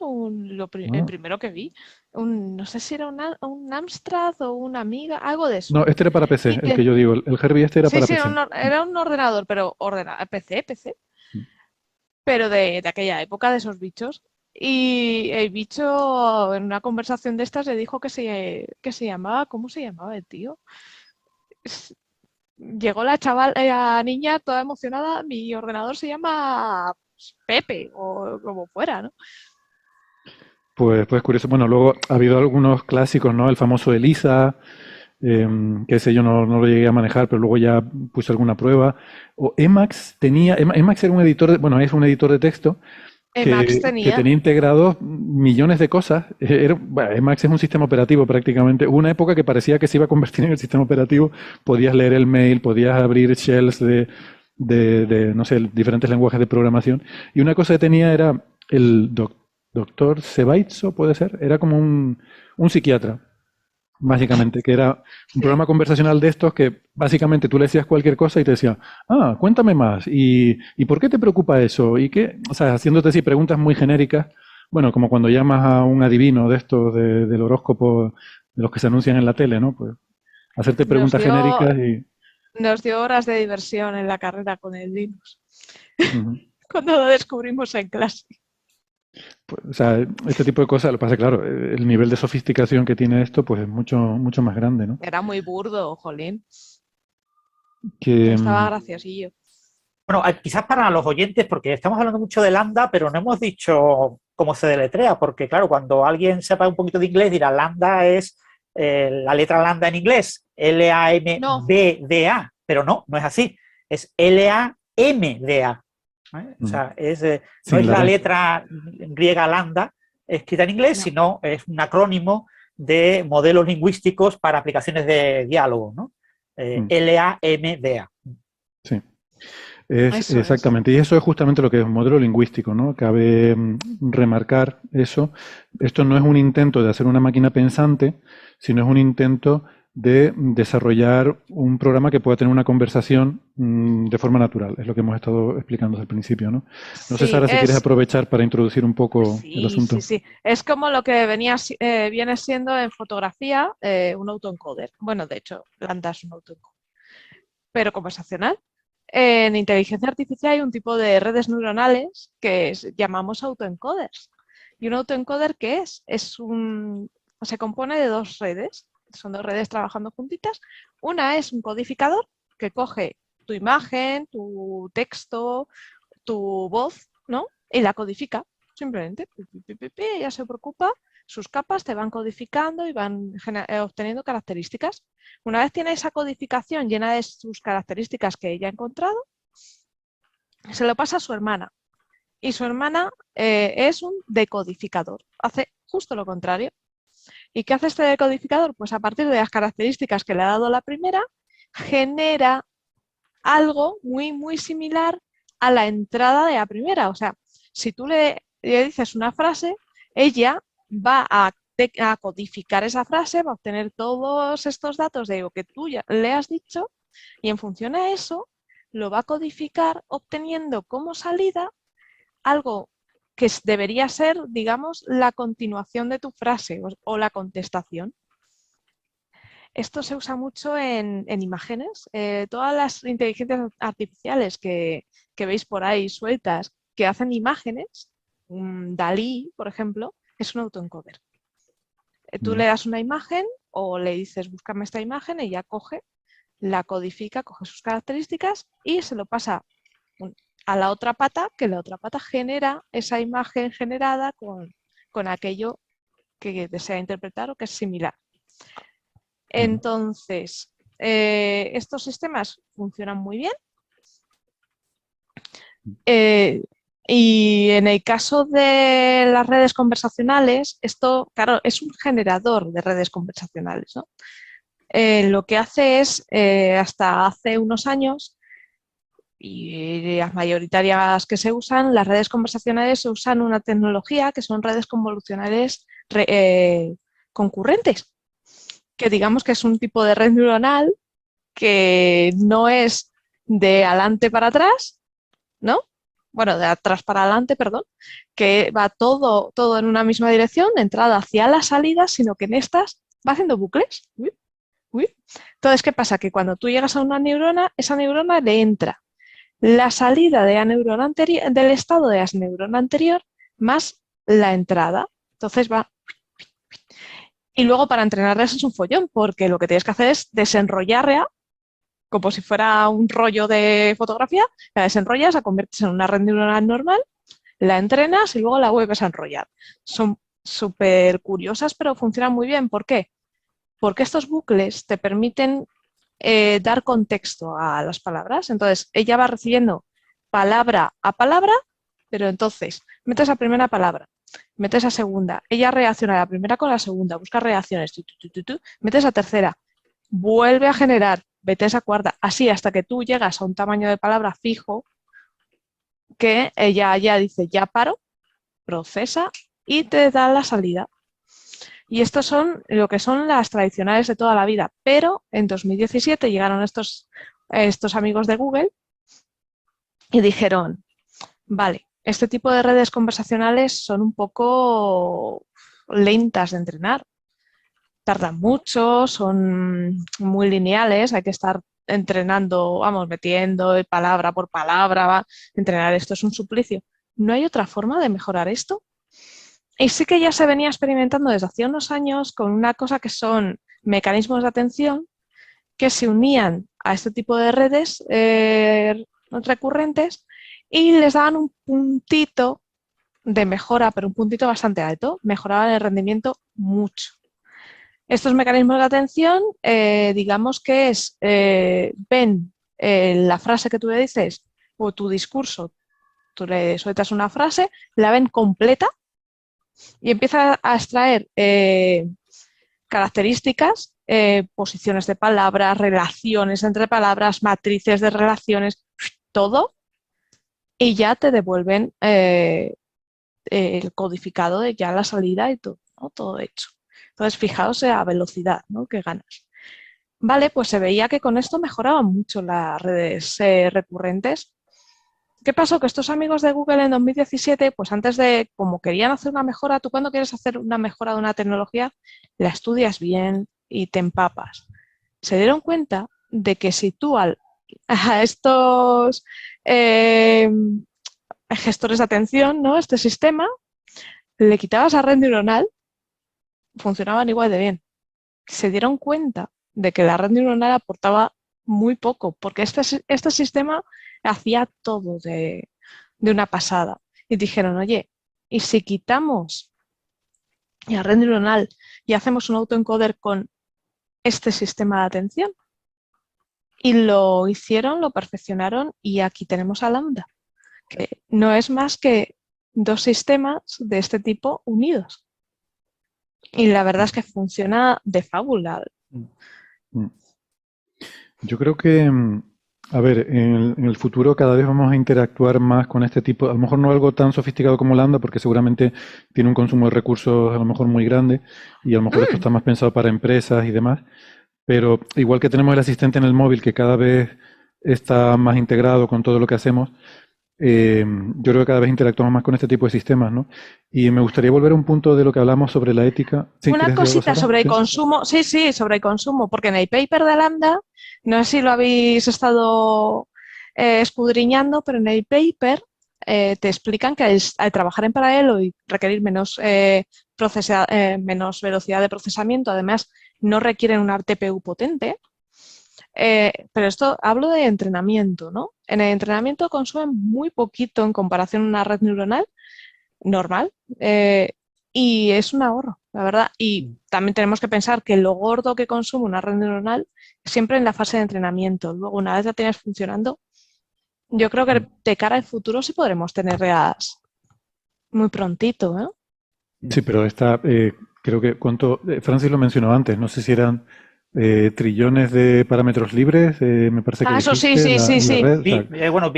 el primero que vi. No sé si era un Amstrad o una Amiga, algo de eso. No, este era para PC, el que yo digo. El Herbie este era para Sí, PC. era un ordenador, pero PC. Pero de aquella época, de esos bichos. Y el bicho, en una conversación de estas, le dijo que se llamaba, ¿cómo se llamaba el tío? Llegó la niña toda emocionada, mi ordenador se llama Pepe, o como fuera, ¿no? Pues curioso. Bueno, luego ha habido algunos clásicos, ¿no? El famoso Elisa, que ese yo no lo llegué a manejar, pero luego ya puse alguna prueba. O Emacs Emacs era un editor, es un editor de texto que tenía integrados millones de cosas. Emacs es un sistema operativo prácticamente. Hubo una época que parecía que se iba a convertir en el sistema operativo. Podías leer el mail, podías abrir shells de no sé, diferentes lenguajes de programación. Y una cosa que tenía era el doctor Sebaitso, puede ser. Era como un psiquiatra, básicamente, que era un programa conversacional de estos que básicamente tú le decías cualquier cosa y te decía, cuéntame más, ¿y por qué te preocupa eso? ¿Y qué? O sea, haciéndote así preguntas muy genéricas, bueno, como cuando llamas a un adivino de estos del horóscopo, de los que se anuncian en la tele, ¿no? Pues hacerte preguntas genéricas y... Nos dio horas de diversión en la carrera con el Linux, cuando lo descubrimos en clase. Pues, o sea, este tipo de cosas, lo que pasa es claro, el nivel de sofisticación que tiene esto, pues es mucho, mucho más grande, ¿no? Era muy burdo, jolín. Que, estaba graciosillo. Bueno, quizás para los oyentes, porque estamos hablando mucho de lambda, pero no hemos dicho cómo se deletrea, porque claro, cuando alguien sepa un poquito de inglés dirá lambda es la letra lambda en inglés, L-A-M-B-D-A, pero no es así, es L-A-M-D-A. O sea, no es la letra griega lambda escrita en inglés, sino es un acrónimo de modelos lingüísticos para aplicaciones de diálogo, ¿no? L-A-M-D-A. Sí. Exactamente, y eso es justamente lo que es un modelo lingüístico, ¿no? Cabe remarcar eso. Esto no es un intento de hacer una máquina pensante, sino es un intento de desarrollar un programa que pueda tener una conversación de forma natural. Es lo que hemos estado explicando desde el principio, ¿no? No sé, Sara, si quieres aprovechar para introducir un poco el asunto. Sí. Es como lo que viene siendo en fotografía un autoencoder. Bueno, de hecho, Lambda es un autoencoder, pero conversacional. En inteligencia artificial hay un tipo de redes neuronales que llamamos autoencoders. ¿Y un autoencoder qué es? Se compone de 2 redes. Son 2 redes trabajando juntitas. Una es un codificador que coge tu imagen, tu texto, tu voz, ¿no? Y la codifica, simplemente. Ella se preocupa, sus capas te van codificando y van obteniendo características. Una vez tiene esa codificación llena de sus características que ella ha encontrado, se lo pasa a su hermana. Y su hermana es un decodificador. Hace justo lo contrario. ¿Y qué hace este decodificador? Pues a partir de las características que le ha dado la primera, genera algo muy, muy similar a la entrada de la primera. O sea, si tú le dices una frase, ella va a codificar esa frase, va a obtener todos estos datos de lo que tú ya le has dicho y en función a eso lo va a codificar obteniendo como salida algo debería ser, digamos, la continuación de tu frase o la contestación. Esto se usa mucho en imágenes. Todas las inteligencias artificiales que veis por ahí sueltas, que hacen imágenes, Dalí, por ejemplo, es un autoencoder. Tú le das una imagen o le dices, búscame esta imagen, y ya coge, la codifica, coge sus características y se lo pasa a la otra pata, que la otra pata genera esa imagen generada con aquello que desea interpretar o que es similar. Entonces, estos sistemas funcionan muy bien. Y en el caso de las redes conversacionales, esto, claro, es un generador de redes conversacionales, ¿no? Lo que hace es, hasta hace unos años, y las mayoritarias que se usan, las redes conversacionales se usan una tecnología que son redes convolucionales concurrentes, que digamos que es un tipo de red neuronal que no es de adelante para atrás, ¿no? Bueno, de atrás para adelante, perdón, que va todo en una misma dirección, de entrada hacia la salida, sino que en estas va haciendo bucles. Entonces, ¿qué pasa? Que cuando tú llegas a una neurona, esa neurona le entra la salida de la neurona anterior, del estado de la neurona anterior, más la entrada. Entonces va. Y luego para entrenarles es un follón, porque lo que tienes que hacer es desenrollarla como si fuera un rollo de fotografía, la desenrollas, la conviertes en una red neuronal normal, la entrenas y luego la vuelves a enrollar. Son súper curiosas, pero funcionan muy bien. ¿Por qué? Porque estos bucles te permiten dar contexto a las palabras. Entonces, ella va recibiendo palabra a palabra, pero entonces metes la primera palabra, metes la segunda, ella reacciona a la primera con la segunda, busca reacciones, metes la tercera, vuelve a generar, vete a esa cuarta, así hasta que tú llegas a un tamaño de palabra fijo que ella ya dice, ya paro, procesa y te da la salida. Y estos son lo que son las tradicionales de toda la vida. Pero en 2017 llegaron estos amigos de Google y dijeron, vale, este tipo de redes conversacionales son un poco lentas de entrenar. Tardan mucho, son muy lineales, hay que estar entrenando, vamos, metiendo palabra por palabra, entrenar esto es un suplicio. ¿No hay otra forma de mejorar esto? Y sí que ya se venía experimentando desde hace unos años con una cosa que son mecanismos de atención que se unían a este tipo de redes recurrentes y les daban un puntito de mejora, pero un puntito bastante alto, mejoraban el rendimiento mucho. Estos mecanismos de atención, digamos que es, ven la frase que tú le dices o tu discurso, tú le sueltas una frase, la ven completa y empieza a extraer características, posiciones de palabras, relaciones entre palabras, matrices de relaciones, todo, y ya te devuelven el codificado de ya la salida y todo, ¿no? Todo hecho. Entonces, fijaos en la velocidad, ¿no?, que ganas. Vale, pues se veía que con esto mejoraban mucho las redes recurrentes. ¿Qué pasó? Que estos amigos de Google en 2017, pues antes de, como querían hacer una mejora, tú cuando quieres hacer una mejora de una tecnología, la estudias bien y te empapas. Se dieron cuenta de que si tú a estos gestores de atención, ¿no?, este sistema, le quitabas la red neuronal, funcionaban igual de bien. Se dieron cuenta de que la red neuronal aportaba muy poco, porque este sistema hacía todo de una pasada. Y dijeron, oye, ¿y si quitamos la red neuronal y hacemos un autoencoder con este sistema de atención? Y lo hicieron, lo perfeccionaron y aquí tenemos a Lambda, que no es más que dos sistemas de este tipo unidos. Y la verdad es que funciona de fábula. Yo creo que, a ver, en el futuro cada vez vamos a interactuar más con este tipo, a lo mejor no algo tan sofisticado como Lambda, porque seguramente tiene un consumo de recursos a lo mejor muy grande y a lo mejor esto está más pensado para empresas y demás, pero igual que tenemos el asistente en el móvil que cada vez está más integrado con todo lo que hacemos, yo creo que cada vez interactuamos más con este tipo de sistemas, ¿no? Y me gustaría volver a un punto de lo que hablamos sobre la ética. ¿Sí? Una ¿Quieres decir algo, cosita Sara? sobre el ¿Sí? consumo, sí, sobre el consumo, porque en el paper de Lambda, no sé si lo habéis estado escudriñando, pero en el paper te explican que al trabajar en paralelo y requerir menos velocidad de procesamiento, además no requieren una TPU potente, pero esto hablo de entrenamiento, ¿no? En el entrenamiento consumen muy poquito en comparación a una red neuronal normal y es un ahorro, la verdad. Y también tenemos que pensar que lo gordo que consume una red neuronal es siempre en la fase de entrenamiento. Luego, una vez la tienes funcionando, yo creo que de cara al futuro sí podremos tenerlas muy prontito, ¿eh? Sí, pero creo que Francis lo mencionó antes, no sé si eran trillones de parámetros libres, me parece que Eso sí, dijiste, sí. la red. O sea,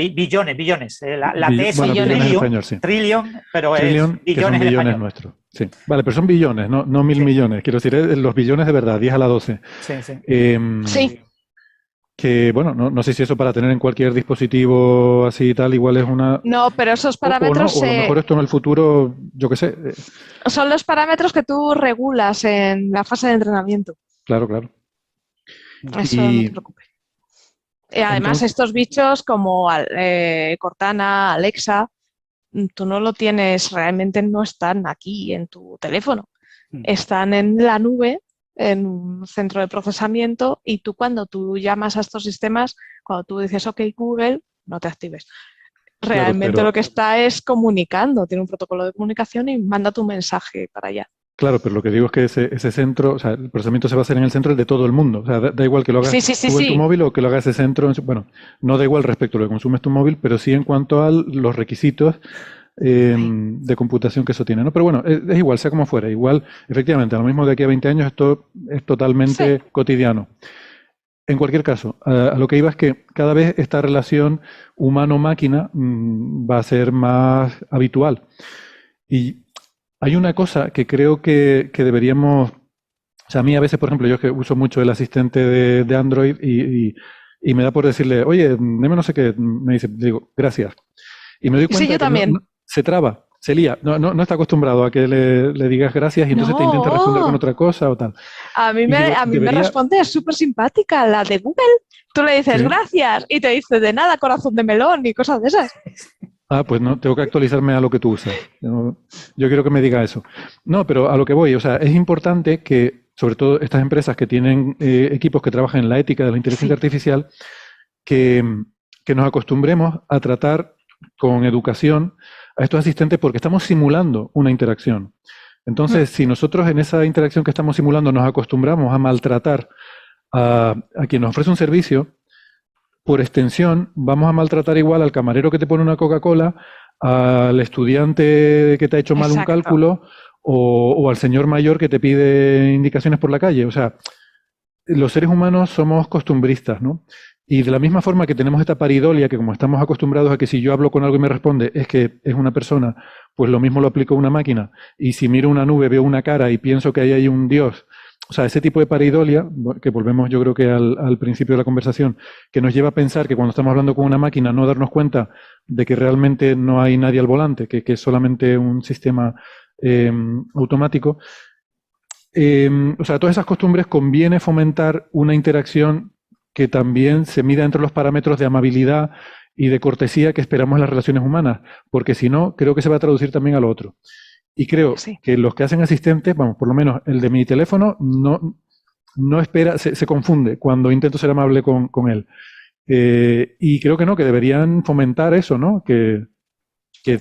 Billones. La T es bueno, billones en trillion, español, sí. trillion, pero Trillion, es que son billones en billones español. nuestros. Sí. Vale, pero son billones, no mil Sí. millones. Quiero decir, los billones de verdad, 10 a la 12. Sí. Sí. Que, bueno, no sé si eso para tener en cualquier dispositivo así y tal, igual es una... No, pero esos O no, parámetros o a lo mejor esto en el futuro, yo qué sé. son los parámetros que tú regulas en la fase de entrenamiento. Claro. Eso no te preocupes. Además, Entonces, estos bichos como Cortana, Alexa, tú no lo tienes, realmente no están aquí en tu teléfono. Están en la nube, en un centro de procesamiento, y tú cuando tú llamas a estos sistemas, cuando tú dices OK Google, no te actives. Realmente claro, lo que está es comunicando, tiene un protocolo de comunicación y manda tu mensaje para allá. claro, pero lo que digo es que ese centro, o sea, el procesamiento se va a hacer en el centro de todo el mundo. O sea, da igual que lo hagas tú en tu móvil o que lo haga ese centro. Bueno, no da igual respecto a lo que consumes tu móvil, pero sí en cuanto a los requisitos de computación que eso tiene, ¿no? Pero bueno, es igual, sea como fuera. Igual, efectivamente, a lo mismo de aquí a 20 años esto es totalmente cotidiano. En cualquier caso, a lo que iba es que cada vez esta relación humano-máquina va a ser más habitual. Y hay una cosa que creo que deberíamos... O sea, a mí a veces, por ejemplo, yo que uso mucho el asistente de Android y me da por decirle, oye, deme no sé qué, me dice, digo, gracias. Y me doy cuenta Sí, yo que también. se traba, se lía, no está acostumbrado a que le digas gracias y entonces te intenta responder con otra cosa o tal. A mí me responde, es súper simpática, la de Google. Tú le dices gracias y te dice de nada, corazón de melón y cosas de esas. Pues no, tengo que actualizarme a lo que tú usas. Yo quiero que me diga eso. No, pero a lo que voy, o sea, es importante que, sobre todo estas empresas que tienen equipos que trabajan en la ética de la inteligencia artificial, que nos acostumbremos a tratar con educación a estos asistentes porque estamos simulando una interacción. Entonces, si nosotros en esa interacción que estamos simulando nos acostumbramos a maltratar a quien nos ofrece un servicio, por extensión, vamos a maltratar igual al camarero que te pone una Coca-Cola, al estudiante que te ha hecho mal un cálculo o al señor mayor que te pide indicaciones por la calle. O sea, los seres humanos somos costumbristas, ¿no? Y de la misma forma que tenemos esta paridolia, que como estamos acostumbrados a que si yo hablo con algo y me responde es que es una persona, pues lo mismo lo aplico a una máquina. Y si miro una nube, veo una cara y pienso que ahí hay un Dios. O sea, ese tipo de paridolia, que volvemos yo creo que al principio de la conversación, que nos lleva a pensar que cuando estamos hablando con una máquina no darnos cuenta de que realmente no hay nadie al volante, que es solamente un sistema automático. O sea, todas esas costumbres conviene fomentar una interacción que también se mida entre los parámetros de amabilidad y de cortesía que esperamos en las relaciones humanas, porque si no, creo que se va a traducir también a lo otro. Y creo que los que hacen asistentes, vamos, por lo menos el de mi teléfono, no espera, se confunde cuando intento ser amable con él. Y creo que no, que deberían fomentar eso, ¿no? Que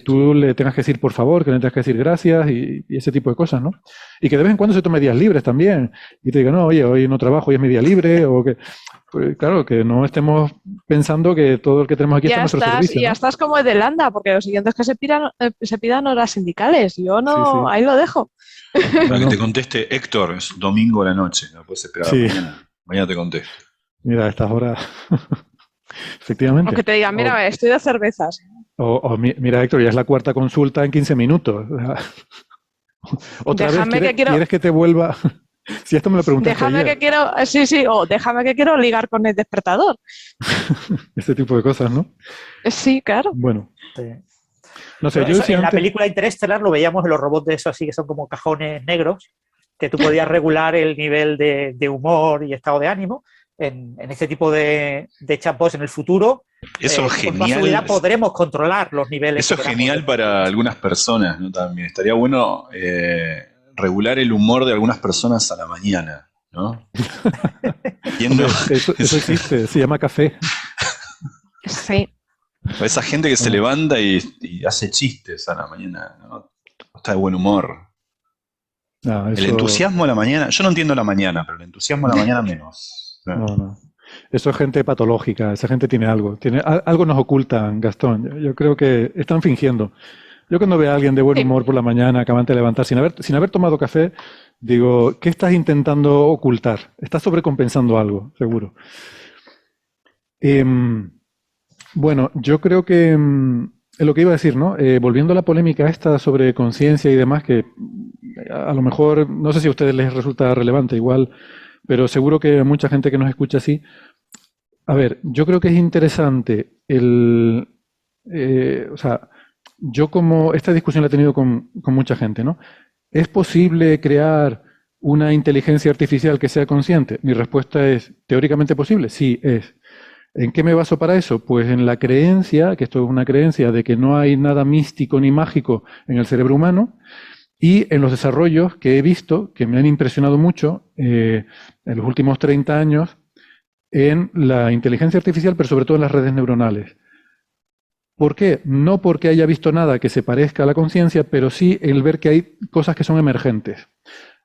tú le tengas que decir por favor, que le tengas que decir gracias y ese tipo de cosas, ¿no? Y que de vez en cuando se tome días libres también. Y te diga, no, oye, hoy no trabajo, hoy es mi día libre, o que... Pues, claro, que no estemos pensando que todo el que tenemos aquí está a nuestro servicio. Ya estás como el de Lambda, porque los siguientes que se pidan horas sindicales. Yo no, ahí lo dejo. Para que te conteste Héctor, es domingo a la noche, no puedes esperar mañana te contesto. Mira, a estas horas, efectivamente. Aunque te digan, mira, estoy de cervezas. Mira, Héctor, ya es la cuarta consulta en 15 minutos. Otra vez, ¿quieres que te vuelva? Si esto me lo preguntaste Déjame ayer, que quiero, sí, o déjame que quiero ligar con el despertador. este tipo de cosas, ¿no? Sí, claro. Bueno, Sí. no sé, Bueno, yo eso, decía en la antes, película Interestelar lo veíamos en los robots de esos así que son como cajones negros, que tú podías regular el nivel de humor y estado de ánimo. En este tipo de chatbots en el futuro, Eso es con toda genial. seguridad podremos controlar los niveles Eso que es queramos de genial emoción. para algunas personas, ¿no? También estaría bueno regular el humor de algunas personas a la mañana, ¿no? ¿Quién no? hombre, eso existe, se llama café. Sí. Esa gente que se Bueno, levanta y hace chistes a la mañana, ¿no? Está de buen humor. nada, El eso, entusiasmo a la mañana, yo no entiendo la mañana, pero el entusiasmo a la mañana menos. no. Eso es gente patológica, esa gente tiene algo, algo nos ocultan, Gastón. Yo creo que están fingiendo. Yo cuando veo a alguien de buen Sí. humor por la mañana, acabante de levantar, sin haber tomado café, digo, ¿qué estás intentando ocultar? Estás sobrecompensando algo, seguro. Em, bueno, yo creo que es lo que iba a decir, ¿no? Volviendo a la polémica esta sobre conciencia y demás, que a lo mejor, no sé si a ustedes les resulta relevante igual, pero seguro que a mucha gente que nos escucha así. A ver, yo creo que es interesante o sea, yo como, esta discusión la he tenido con mucha gente, ¿no? ¿Es posible crear una inteligencia artificial que sea consciente? Mi respuesta es, teóricamente posible, sí es. ¿En qué me baso para eso? Pues en la creencia, que esto es una creencia de que no hay nada místico ni mágico en el cerebro humano, y en los desarrollos que he visto, que me han impresionado mucho en los últimos 30 años, en la inteligencia artificial, pero sobre todo en las redes neuronales. ¿Por qué? No porque haya visto nada que se parezca a la conciencia, pero sí el ver que hay cosas que son emergentes,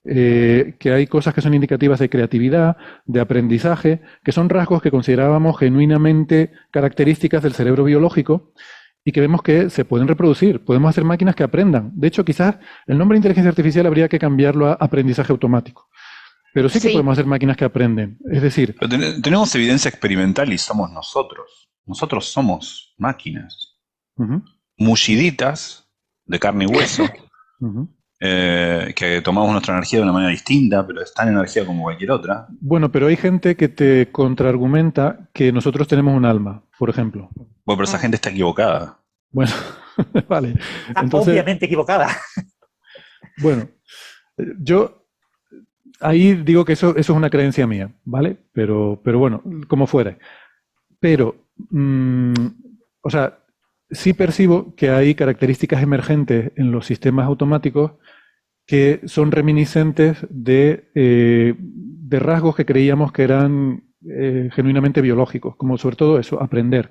que hay cosas que son indicativas de creatividad, de aprendizaje, que son rasgos que considerábamos genuinamente características del cerebro biológico y que vemos que se pueden reproducir. Podemos hacer máquinas que aprendan. De hecho, quizás el nombre de inteligencia artificial habría que cambiarlo a aprendizaje automático. Pero sí que Sí. podemos hacer máquinas que aprenden. Es decir, Pero tenemos evidencia experimental y somos nosotros. Nosotros somos máquinas. ujú, Mulliditas de carne y hueso, ujú. que tomamos nuestra energía de una manera distinta, pero es tan energía como cualquier otra. Bueno, pero hay gente que te contraargumenta que nosotros tenemos un alma, por ejemplo. Bueno, pero esa gente está equivocada. Bueno, vale. Está Entonces, obviamente equivocada. bueno, yo ahí digo que eso es una creencia mía, ¿vale? Pero bueno, como fuera. Pero, o sea, sí percibo que hay características emergentes en los sistemas automáticos que son reminiscentes de rasgos que creíamos que eran genuinamente biológicos, como sobre todo eso, aprender.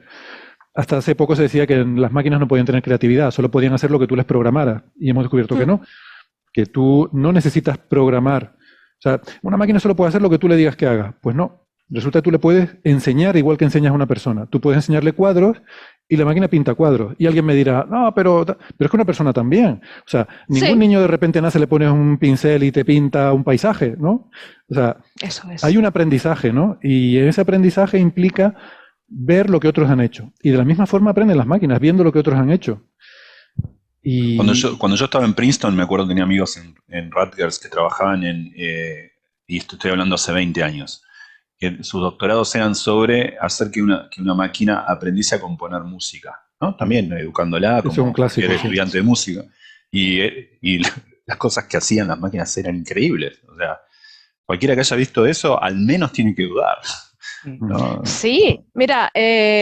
Hasta hace poco se decía que las máquinas no podían tener creatividad, solo podían hacer lo que tú les programaras. Y hemos descubierto que no, que tú no necesitas programar. O sea, una máquina solo puede hacer lo que tú le digas que haga. Pues no. Resulta que tú le puedes enseñar igual que enseñas a una persona. Tú puedes enseñarle cuadros y la máquina pinta cuadros. Y alguien me dirá, no, pero es que una persona también. O sea, ningún Sí. niño de repente nace, le pones un pincel y te pinta un paisaje, ¿no? O sea, Eso es. hay un aprendizaje, ¿no? Y ese aprendizaje implica ver lo que otros han hecho. Y de la misma forma aprenden las máquinas, viendo lo que otros han hecho. Cuando yo estaba en Princeton, me acuerdo que tenía amigos en Rutgers que trabajaban y esto estoy hablando hace 20 años, que sus doctorados eran sobre hacer que una máquina aprendiese a componer música, ¿no? También educándola Eso es un como clásico, cualquier sí. estudiante de música. Y las cosas que hacían las máquinas eran increíbles. O sea, cualquiera que haya visto eso, al menos tiene que dudar, ¿no? Sí, mira,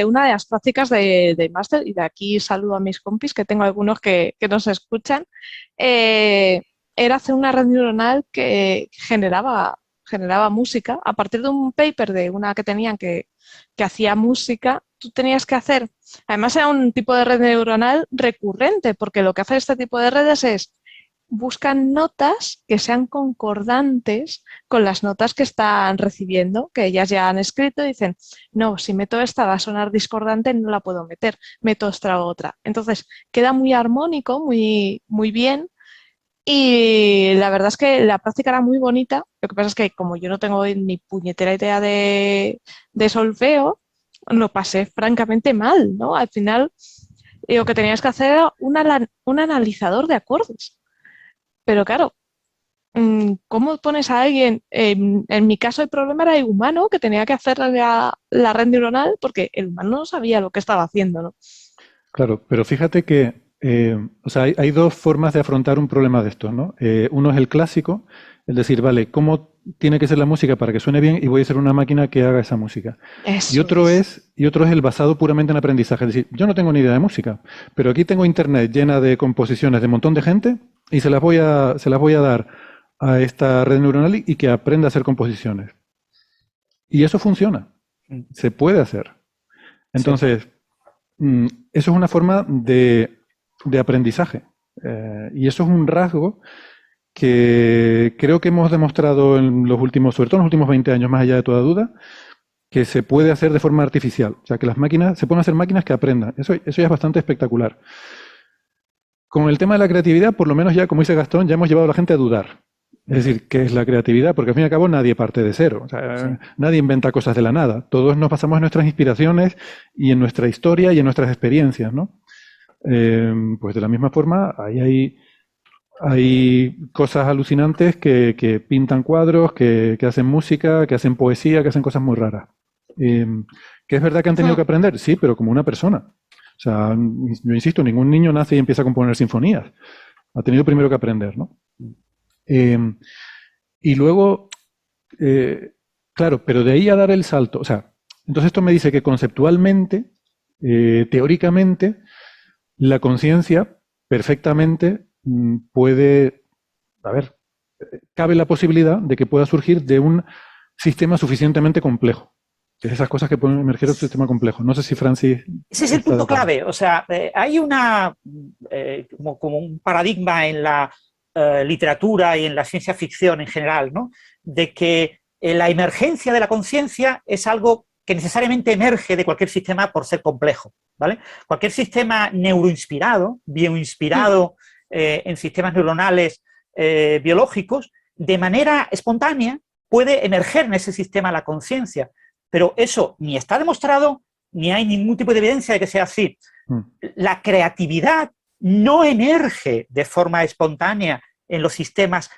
una de las prácticas de máster, y de aquí saludo a mis compis, que tengo algunos que nos escuchan, era hacer una red neuronal que generaba música. A partir de un paper de una que tenían que hacía música, tú tenías que hacer, además era un tipo de red neuronal recurrente, porque lo que hace este tipo de redes es buscan notas que sean concordantes con las notas que están recibiendo, que ellas ya han escrito y dicen, no, si meto esta va a sonar discordante, no la puedo meter, meto esta otra. Entonces queda muy armónico, muy, muy bien. Y la verdad es que la práctica era muy bonita. Lo que pasa es que como yo no tengo ni puñetera idea de solfeo, lo pasé francamente mal, ¿no? Al final lo que tenías que hacer era un analizador de acordes. Pero claro, ¿cómo pones a alguien? En mi caso el problema era el humano que tenía que hacer la red neuronal porque el humano no sabía lo que estaba haciendo, ¿no? Claro, pero fíjate que o sea, hay dos formas de afrontar un problema de estos, ¿no? Uno es el clásico, es decir, vale, ¿cómo tiene que ser la música para que suene bien? Y voy a hacer una máquina que haga esa música. Y Eso otro es. y otro es el basado puramente en aprendizaje. Es decir, yo no tengo ni idea de música, pero aquí tengo internet llena de composiciones de un montón de gente y se las voy a dar a esta red neuronal y que aprenda a hacer composiciones. Y eso funciona, se puede hacer. Sí. Entonces, eso es una forma de aprendizaje. Y eso es un rasgo que creo que hemos demostrado en los últimos, sobre todo en los últimos 20 años, más allá de toda duda, que se puede hacer de forma artificial. O sea, que las máquinas, se pueden hacer máquinas que aprendan. Eso ya es bastante espectacular. Con el tema de la creatividad, por lo menos ya, como dice Gastón, ya hemos llevado a la gente a dudar. Es decir, ¿qué es la creatividad? Porque al fin y al cabo nadie parte de cero. O sea, Sí. nadie inventa cosas de la nada. Todos nos basamos en nuestras inspiraciones y en nuestra historia y en nuestras experiencias, ¿no? Pues de la misma forma, ahí hay cosas alucinantes que pintan cuadros, que hacen música, que hacen poesía, que hacen cosas muy raras. ¿Que es verdad que han tenido que aprender? Sí, pero como una persona. O sea, yo insisto, ningún niño nace y empieza a componer sinfonías. Ha tenido primero que aprender, ¿no? Y luego, claro, pero de ahí a dar el salto, o sea, entonces esto me dice que conceptualmente, teóricamente, la conciencia perfectamente puede, a ver, cabe la posibilidad de que pueda surgir de un sistema suficientemente complejo. Que es esas cosas que pueden emerger de un sistema complejo. No sé si Francis. Ese es el punto clave. O sea, hay como un paradigma en la literatura y en la ciencia ficción en general, ¿no? De que la emergencia de la conciencia es algo que necesariamente emerge de cualquier sistema por ser complejo, ¿vale? Cualquier sistema neuroinspirado, bioinspirado en sistemas neuronales biológicos, de manera espontánea puede emerger en ese sistema la conciencia. Pero eso ni está demostrado, ni hay ningún tipo de evidencia de que sea así. La creatividad no emerge de forma espontánea en los sistemas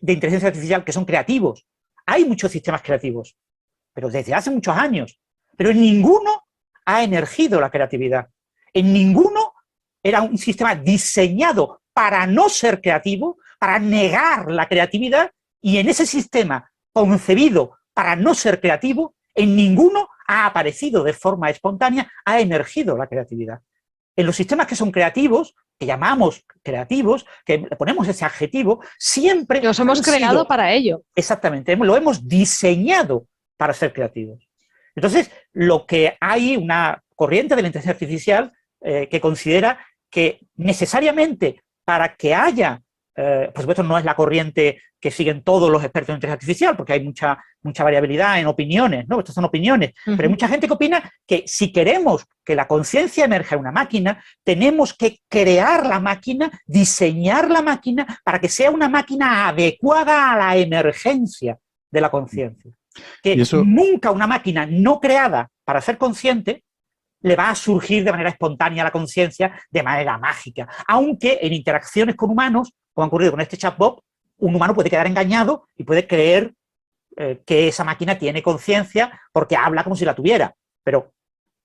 de inteligencia artificial que son creativos. Hay muchos sistemas creativos, pero desde hace muchos años. Pero en ninguno ha emergido la creatividad. En ninguno era un sistema diseñado para no ser creativo, para negar la creatividad, y en ese sistema concebido para no ser creativo, en ninguno ha aparecido de forma espontánea, ha emergido la creatividad. En los sistemas que son creativos, que llamamos creativos, que le ponemos ese adjetivo, siempre los hemos creado para ello. Exactamente, lo hemos diseñado para ser creativos. Entonces, lo que hay una corriente de la inteligencia artificial que considera que necesariamente para que haya, por supuesto no es la corriente que siguen todos los expertos en inteligencia artificial, porque hay mucha variabilidad en opiniones, ¿no? Estas son opiniones, pero hay mucha gente que opina que si queremos que la conciencia emerja en una máquina, tenemos que crear la máquina, diseñar la máquina para que sea una máquina adecuada a la emergencia de la conciencia. Que nunca una máquina no creada para ser consciente le va a surgir de manera espontánea la conciencia, de manera mágica. Aunque en interacciones con humanos, como ha ocurrido con este chatbot, un humano puede quedar engañado y puede creer que esa máquina tiene conciencia porque habla como si la tuviera. Pero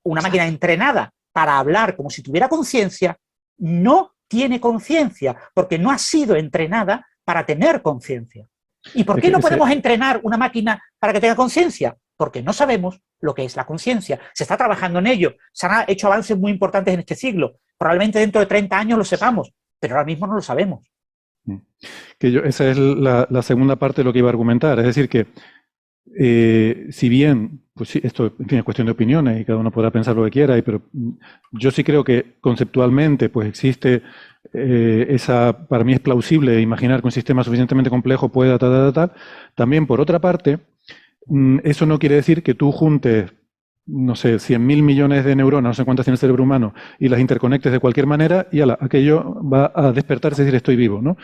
una máquina entrenada para hablar como si tuviera conciencia no tiene conciencia porque no ha sido entrenada para tener conciencia. ¿Y por qué no podemos entrenar una máquina para que tenga conciencia? Porque no sabemos lo que es la conciencia. Se está trabajando en ello. Se han hecho avances muy importantes en este siglo. Probablemente dentro de 30 años lo sepamos, pero ahora mismo no lo sabemos. Esa es la segunda parte de lo que iba a argumentar. Es decir, que si bien, pues sí, esto en fin, es cuestión de opiniones y cada uno podrá pensar lo que quiera, pero yo sí creo que conceptualmente pues existe para mí es plausible imaginar que un sistema suficientemente complejo pueda tal. También, por otra parte, eso no quiere decir que tú juntes, no sé, 100.000 millones de neuronas, no sé cuántas tiene el cerebro humano, y las interconectes de cualquier manera y aquello va a despertarse y decir estoy vivo, ¿no?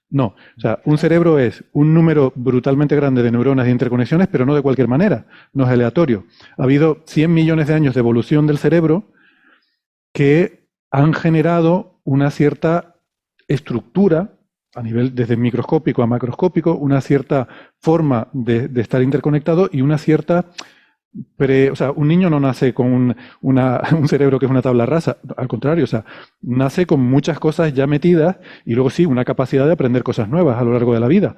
No, o sea, un cerebro es un número brutalmente grande de neuronas y interconexiones, pero no de cualquier manera, no es aleatorio. Ha habido 100 millones de años de evolución del cerebro que han generado una cierta estructura a nivel desde microscópico a macroscópico, una cierta forma de estar interconectado y una cierta... o sea, un niño no nace con un cerebro que es una tabla rasa, al contrario, o sea, nace con muchas cosas ya metidas y luego sí, una capacidad de aprender cosas nuevas a lo largo de la vida.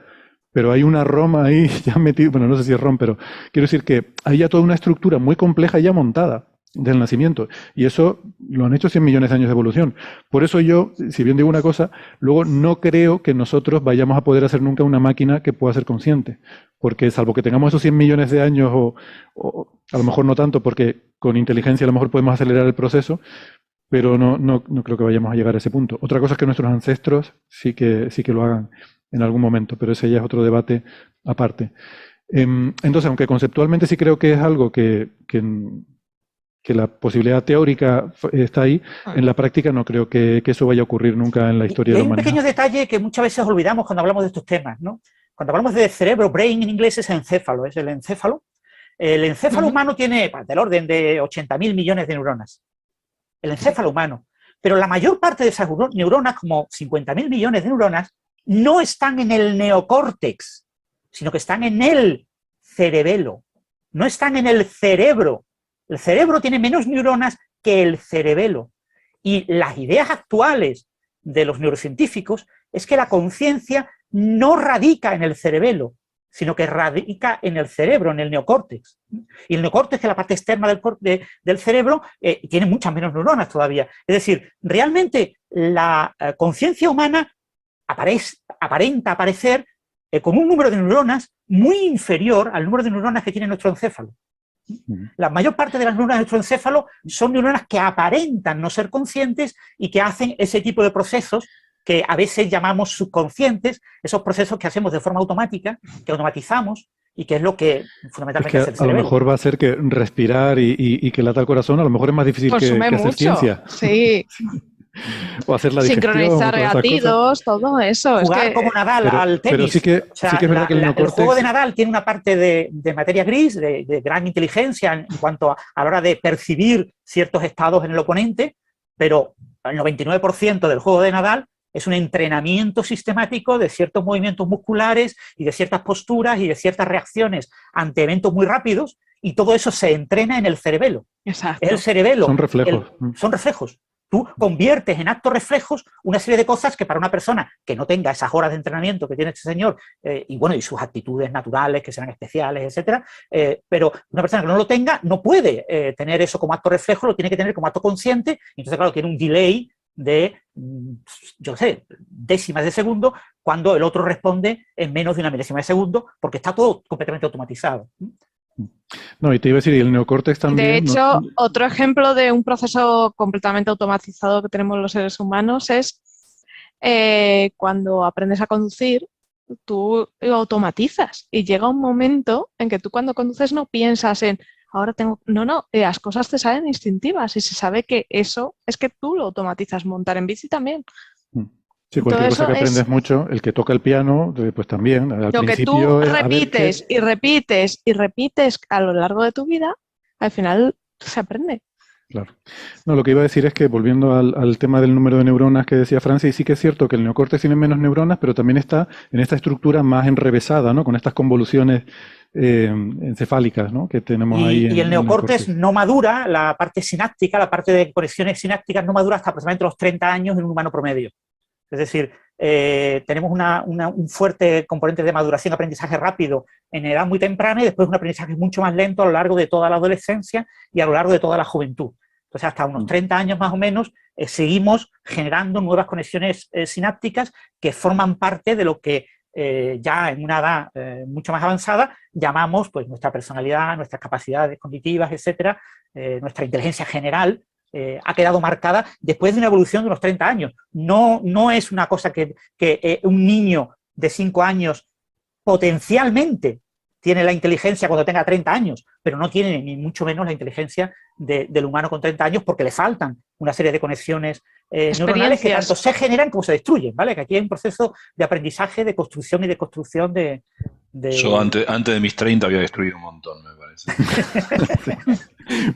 Pero hay una ROM ahí ya metida, bueno, no sé si es ROM, pero quiero decir que hay ya toda una estructura muy compleja ya montada del nacimiento. Y eso lo han hecho 100 millones de años de evolución. Por eso yo, si bien digo una cosa, luego no creo que nosotros vayamos a poder hacer nunca una máquina que pueda ser consciente. Porque salvo que tengamos esos 100 millones de años, o a lo mejor no tanto, porque con inteligencia a lo mejor podemos acelerar el proceso, pero no creo que vayamos a llegar a ese punto. Otra cosa es que nuestros ancestros sí que lo hagan en algún momento, pero ese ya es otro debate aparte. Entonces, aunque conceptualmente sí creo que es algo que la posibilidad teórica está ahí, en la práctica no creo que eso vaya a ocurrir nunca en la historia de la humanidad. Hay un pequeño detalle que muchas veces olvidamos cuando hablamos de estos temas, ¿no? Cuando hablamos de cerebro, brain en inglés es encéfalo, es el encéfalo. El encéfalo humano tiene del orden de 80.000 millones de neuronas. El encéfalo humano. Pero la mayor parte de esas neuronas, como 50.000 millones de neuronas, no están en el neocórtex, sino que están en el cerebelo. No están en el cerebro. El cerebro tiene menos neuronas que el cerebelo. Y las ideas actuales de los neurocientíficos es que la conciencia no radica en el cerebelo, sino que radica en el cerebro, en el neocórtex. Y el neocórtex, que es la parte externa del cerebro, tiene muchas menos neuronas todavía. Es decir, realmente la conciencia humana aparenta aparecer con un número de neuronas muy inferior al número de neuronas que tiene nuestro encéfalo. La mayor parte de las neuronas de nuestro encéfalo son neuronas que aparentan no ser conscientes y que hacen ese tipo de procesos que a veces llamamos subconscientes, esos procesos que hacemos de forma automática, que automatizamos y que es lo que fundamentalmente hace el cerebro. A lo mejor va a ser que respirar y que lata el corazón, a lo mejor es más difícil que hacer ciencia. Sí. O hacer la digestión. Sincronizar latidos, todo eso. Jugar como Nadal al tenis. Pero sí que es verdad que el neocórtex... El juego de Nadal tiene una parte de materia gris, de gran inteligencia en cuanto a la hora de percibir ciertos estados en el oponente, pero el 99% del juego de Nadal es un entrenamiento sistemático de ciertos movimientos musculares y de ciertas posturas y de ciertas reacciones ante eventos muy rápidos, y todo eso se entrena en el cerebelo. Exacto. Es el cerebelo. Son reflejos. Son reflejos. Tú conviertes en actos reflejos una serie de cosas que para una persona que no tenga esas horas de entrenamiento que tiene este señor, y sus actitudes naturales, que serán especiales, etcétera, pero una persona que no lo tenga no puede tener eso como acto reflejo, lo tiene que tener como acto consciente, y entonces, claro, tiene un delay de, yo qué sé, décimas de segundo, cuando el otro responde en menos de una milésima de segundo, porque está todo completamente automatizado. No, y te iba a decir, y el neocórtex también... De hecho, otro ejemplo de un proceso completamente automatizado que tenemos los seres humanos es cuando aprendes a conducir, tú lo automatizas y llega un momento en que tú cuando conduces no piensas en ahora tengo... No, las cosas te salen instintivas y se sabe que eso es que tú lo automatizas. Montar en bici también. Sí, cualquier cosa que aprendes mucho, el que toca el piano, pues también. Al lo que tú repites y repites y repites a lo largo de tu vida, al final se aprende. Claro. No, lo que iba a decir es que, volviendo al tema del número de neuronas que decía Francis, sí que es cierto que el neocórtex tiene menos neuronas, pero también está en esta estructura más enrevesada, ¿no? Con estas convoluciones encefálicas, ¿no? Que tenemos ahí. Y el neocórtex no madura, la parte sináptica, la parte de conexiones sinápticas no madura hasta aproximadamente los 30 años en un humano promedio. Es decir, tenemos un fuerte componente de maduración, aprendizaje rápido en edad muy temprana, y después un aprendizaje mucho más lento a lo largo de toda la adolescencia y a lo largo de toda la juventud. Entonces, hasta unos 30 años más o menos, seguimos generando nuevas conexiones sinápticas que forman parte de lo que ya en una edad mucho más avanzada llamamos pues, nuestra personalidad, nuestras capacidades cognitivas, etcétera, nuestra inteligencia general. Ha quedado marcada después de una evolución de unos 30 años. No es una cosa que un niño de 5 años potencialmente tiene la inteligencia cuando tenga 30 años, pero no tiene ni mucho menos la inteligencia del humano con 30 años porque le faltan una serie de conexiones neuronales que tanto se generan como se destruyen, ¿vale? Que aquí hay un proceso de aprendizaje, de construcción y deconstrucción de... Yo antes de mis 30 había destruido un montón, me parece.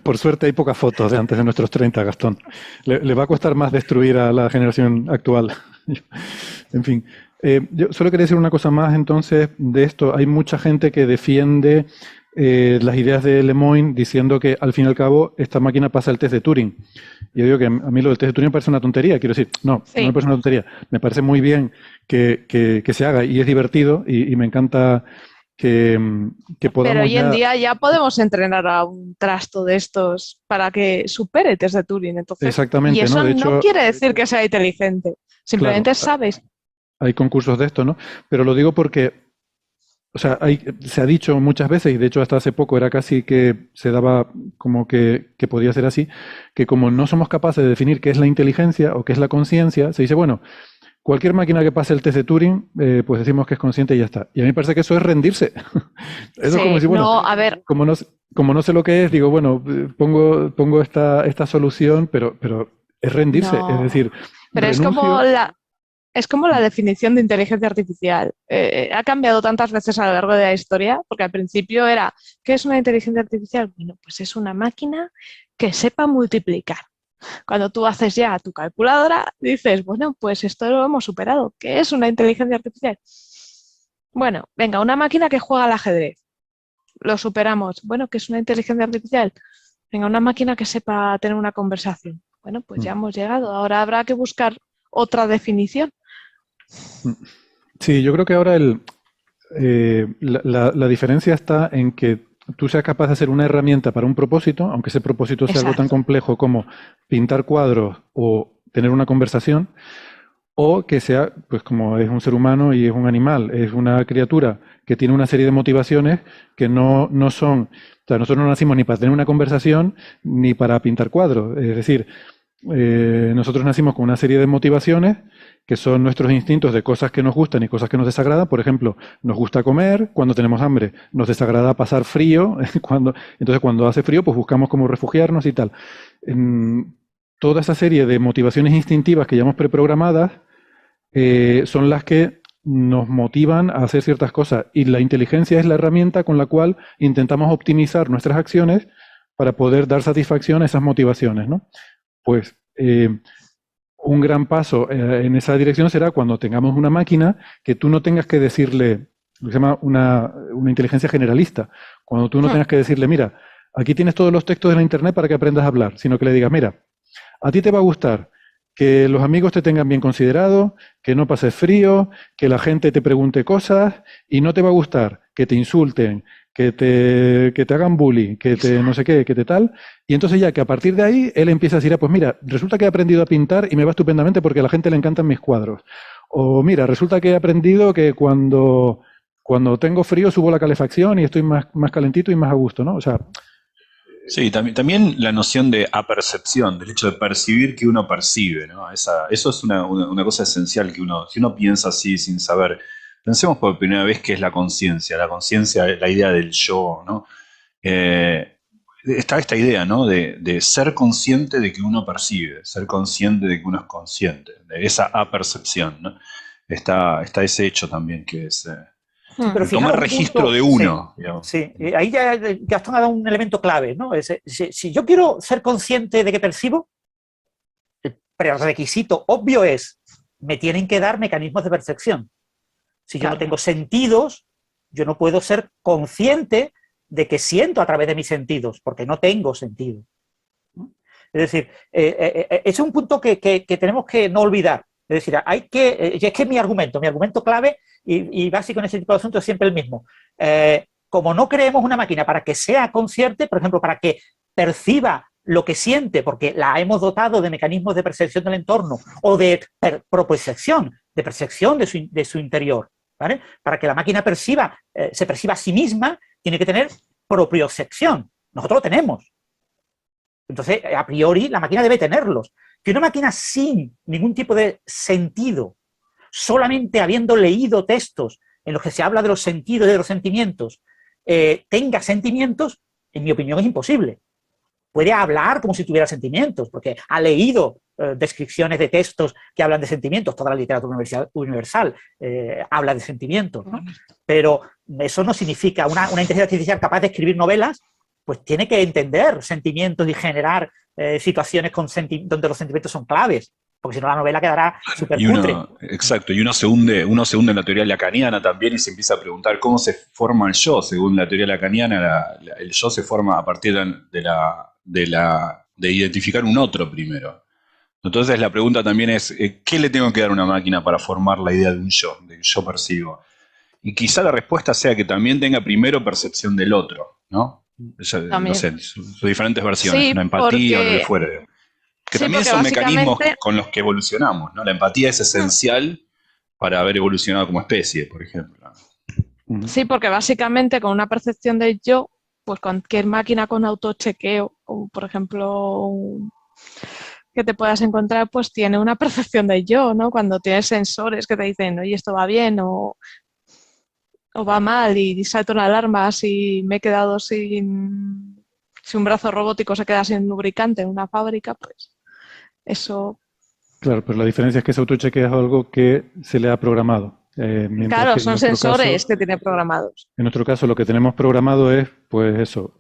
Por suerte hay pocas fotos de antes de nuestros 30, Gastón. Le va a costar más destruir a la generación actual. En fin. Yo solo quería decir una cosa más entonces de esto. Hay mucha gente que defiende las ideas de Lemoine diciendo que al fin y al cabo esta máquina pasa el test de Turing. Yo digo que a mí lo del test de Turing me parece una tontería. Quiero decir, no me Sí, parece una tontería. Me parece muy bien que se haga y es divertido y me encanta que pero podamos hoy en ya. día ya podemos entrenar a un trasto de estos para que supere test de Turing. Entonces, y Exactamente, ¿no? eso De no hecho, quiere decir que sea inteligente, claro, simplemente sabes. hay concursos de esto, ¿no? Pero lo digo porque, o sea, se ha dicho muchas veces, y de hecho hasta hace poco era casi que se daba como que podía ser así, que como no somos capaces de definir qué es la inteligencia o qué es la conciencia, se dice, bueno, cualquier máquina que pase el test de Turing, pues decimos que es consciente y ya está. Y a mí me parece que eso es rendirse. Eso es como Sí, decir, bueno, no, a ver, como no sé lo que es, digo, bueno, pongo esta solución, pero es rendirse. Es no. decir, Pero renuncio. es como la definición de inteligencia artificial. Ha cambiado tantas veces a lo largo de la historia, porque al principio era, ¿qué es una inteligencia artificial? Bueno, pues es una máquina que sepa multiplicar. Cuando tú haces ya tu calculadora, dices, bueno, pues esto lo hemos superado. ¿Qué es una inteligencia artificial? Bueno, venga, una máquina que juega al ajedrez. Lo superamos. Bueno, ¿qué es una inteligencia artificial? Venga, una máquina que sepa tener una conversación. Bueno, pues ya hemos llegado. Ahora habrá que buscar otra definición. Sí, yo creo que ahora la diferencia está en que tú seas capaz de hacer una herramienta para un propósito, aunque ese propósito sea algo tan Exacto. complejo como pintar cuadros o tener una conversación, o que sea, pues como es un ser humano y es un animal, es una criatura que tiene una serie de motivaciones que no son, o sea, nosotros no nacimos ni para tener una conversación ni para pintar cuadros. Es decir, nosotros nacimos con una serie de motivaciones que son nuestros instintos de cosas que nos gustan y cosas que nos desagradan. Por ejemplo, nos gusta comer cuando tenemos hambre, nos desagrada pasar frío, entonces cuando hace frío pues buscamos cómo refugiarnos y tal. Toda esa serie de motivaciones instintivas que llevamos preprogramadas son las que nos motivan a hacer ciertas cosas y la inteligencia es la herramienta con la cual intentamos optimizar nuestras acciones para poder dar satisfacción a esas motivaciones, ¿no? Pues un gran paso en esa dirección será cuando tengamos una máquina que tú no tengas que decirle, lo que se llama una inteligencia generalista, cuando tú no tengas que decirle, mira, aquí tienes todos los textos de la internet para que aprendas a hablar, sino que le digas, mira, a ti te va a gustar que los amigos te tengan bien considerado, que no pases frío, que la gente te pregunte cosas y no te va a gustar que te insulten, que te hagan bullying, que te no sé qué, que te tal. Y entonces ya que a partir de ahí él empieza a decir, ah, pues mira, resulta que he aprendido a pintar y me va estupendamente porque a la gente le encantan mis cuadros. O mira, resulta que he aprendido que cuando tengo frío subo la calefacción y estoy más calentito y más a gusto, ¿no? O sea, Sí, también la noción de apercepción, del hecho de percibir que uno percibe, ¿no? Eso es una cosa esencial que si uno piensa así sin saber, pensemos por primera vez qué es la conciencia, la idea del yo, ¿no? Eh, Está esta idea, ¿no? De ser consciente de que uno percibe, ser consciente de que uno es consciente, de esa apercepción, ¿no? Está ese hecho también que es Sí, pero el tomar fijaros un registro punto, de sí, uno, digamos. sí, ahí ya Gastón ha dado un elemento clave, ¿no? Si yo quiero ser consciente de que percibo, el prerequisito obvio es, me tienen que dar mecanismos de percepción. Si yo no Claro. tengo sentidos, yo no puedo ser consciente de que siento a través de mis sentidos, porque no tengo sentido. Es decir, es un punto que tenemos que no olvidar. Es decir, es que mi argumento clave y básico en ese tipo de asuntos es siempre el mismo. Como no creemos una máquina para que sea consciente, por ejemplo, para que perciba lo que siente, porque la hemos dotado de mecanismos de percepción del entorno o de propercepción, de percepción de su interior, ¿vale? Para que la máquina se perciba a sí misma, tiene que tener propiocepción. Nosotros lo tenemos. Entonces, a priori, la máquina debe tenerlos. Que una máquina sin ningún tipo de sentido, solamente habiendo leído textos en los que se habla de los sentidos y de los sentimientos, tenga sentimientos, en mi opinión, es imposible. Puede hablar como si tuviera sentimientos, porque ha leído descripciones de textos que hablan de sentimientos. Toda la literatura universal habla de sentimientos, ¿no? Pero eso no significa una inteligencia artificial capaz de escribir novelas, pues tiene que entender sentimientos y generar situaciones donde los sentimientos son claves. porque si no la novela quedará súper Y cutre. exacto, y uno se hunde en la teoría lacaniana también y se empieza a preguntar cómo se forma el yo. Según la teoría lacaniana, el yo se forma a partir de identificar un otro primero. Entonces la pregunta también es, ¿qué le tengo que dar a una máquina para formar la idea de un yo percibo? Y quizá la respuesta sea que también tenga primero percepción del otro, ¿no? No También. sé, sus diferentes versiones, Sí, una empatía o lo que porque, fuere. Que sí, también porque son mecanismos básicamente, con los que evolucionamos, ¿no? La empatía es esencial para haber evolucionado como especie, por ejemplo. sí, porque básicamente con una percepción del yo, pues cualquier máquina con autochequeo, o por ejemplo, que te puedas encontrar, pues tiene una percepción del yo, ¿no? Cuando tienes sensores que te dicen, oye, esto va bien o va mal y salta una alarma si me he quedado si un brazo robótico se queda sin lubricante en una fábrica, pues eso. Claro, pero la diferencia es que ese autocheque es algo que se le ha programado. Mientras Claro, que son sensores que tiene programados. en nuestro caso lo que tenemos programado es, pues eso,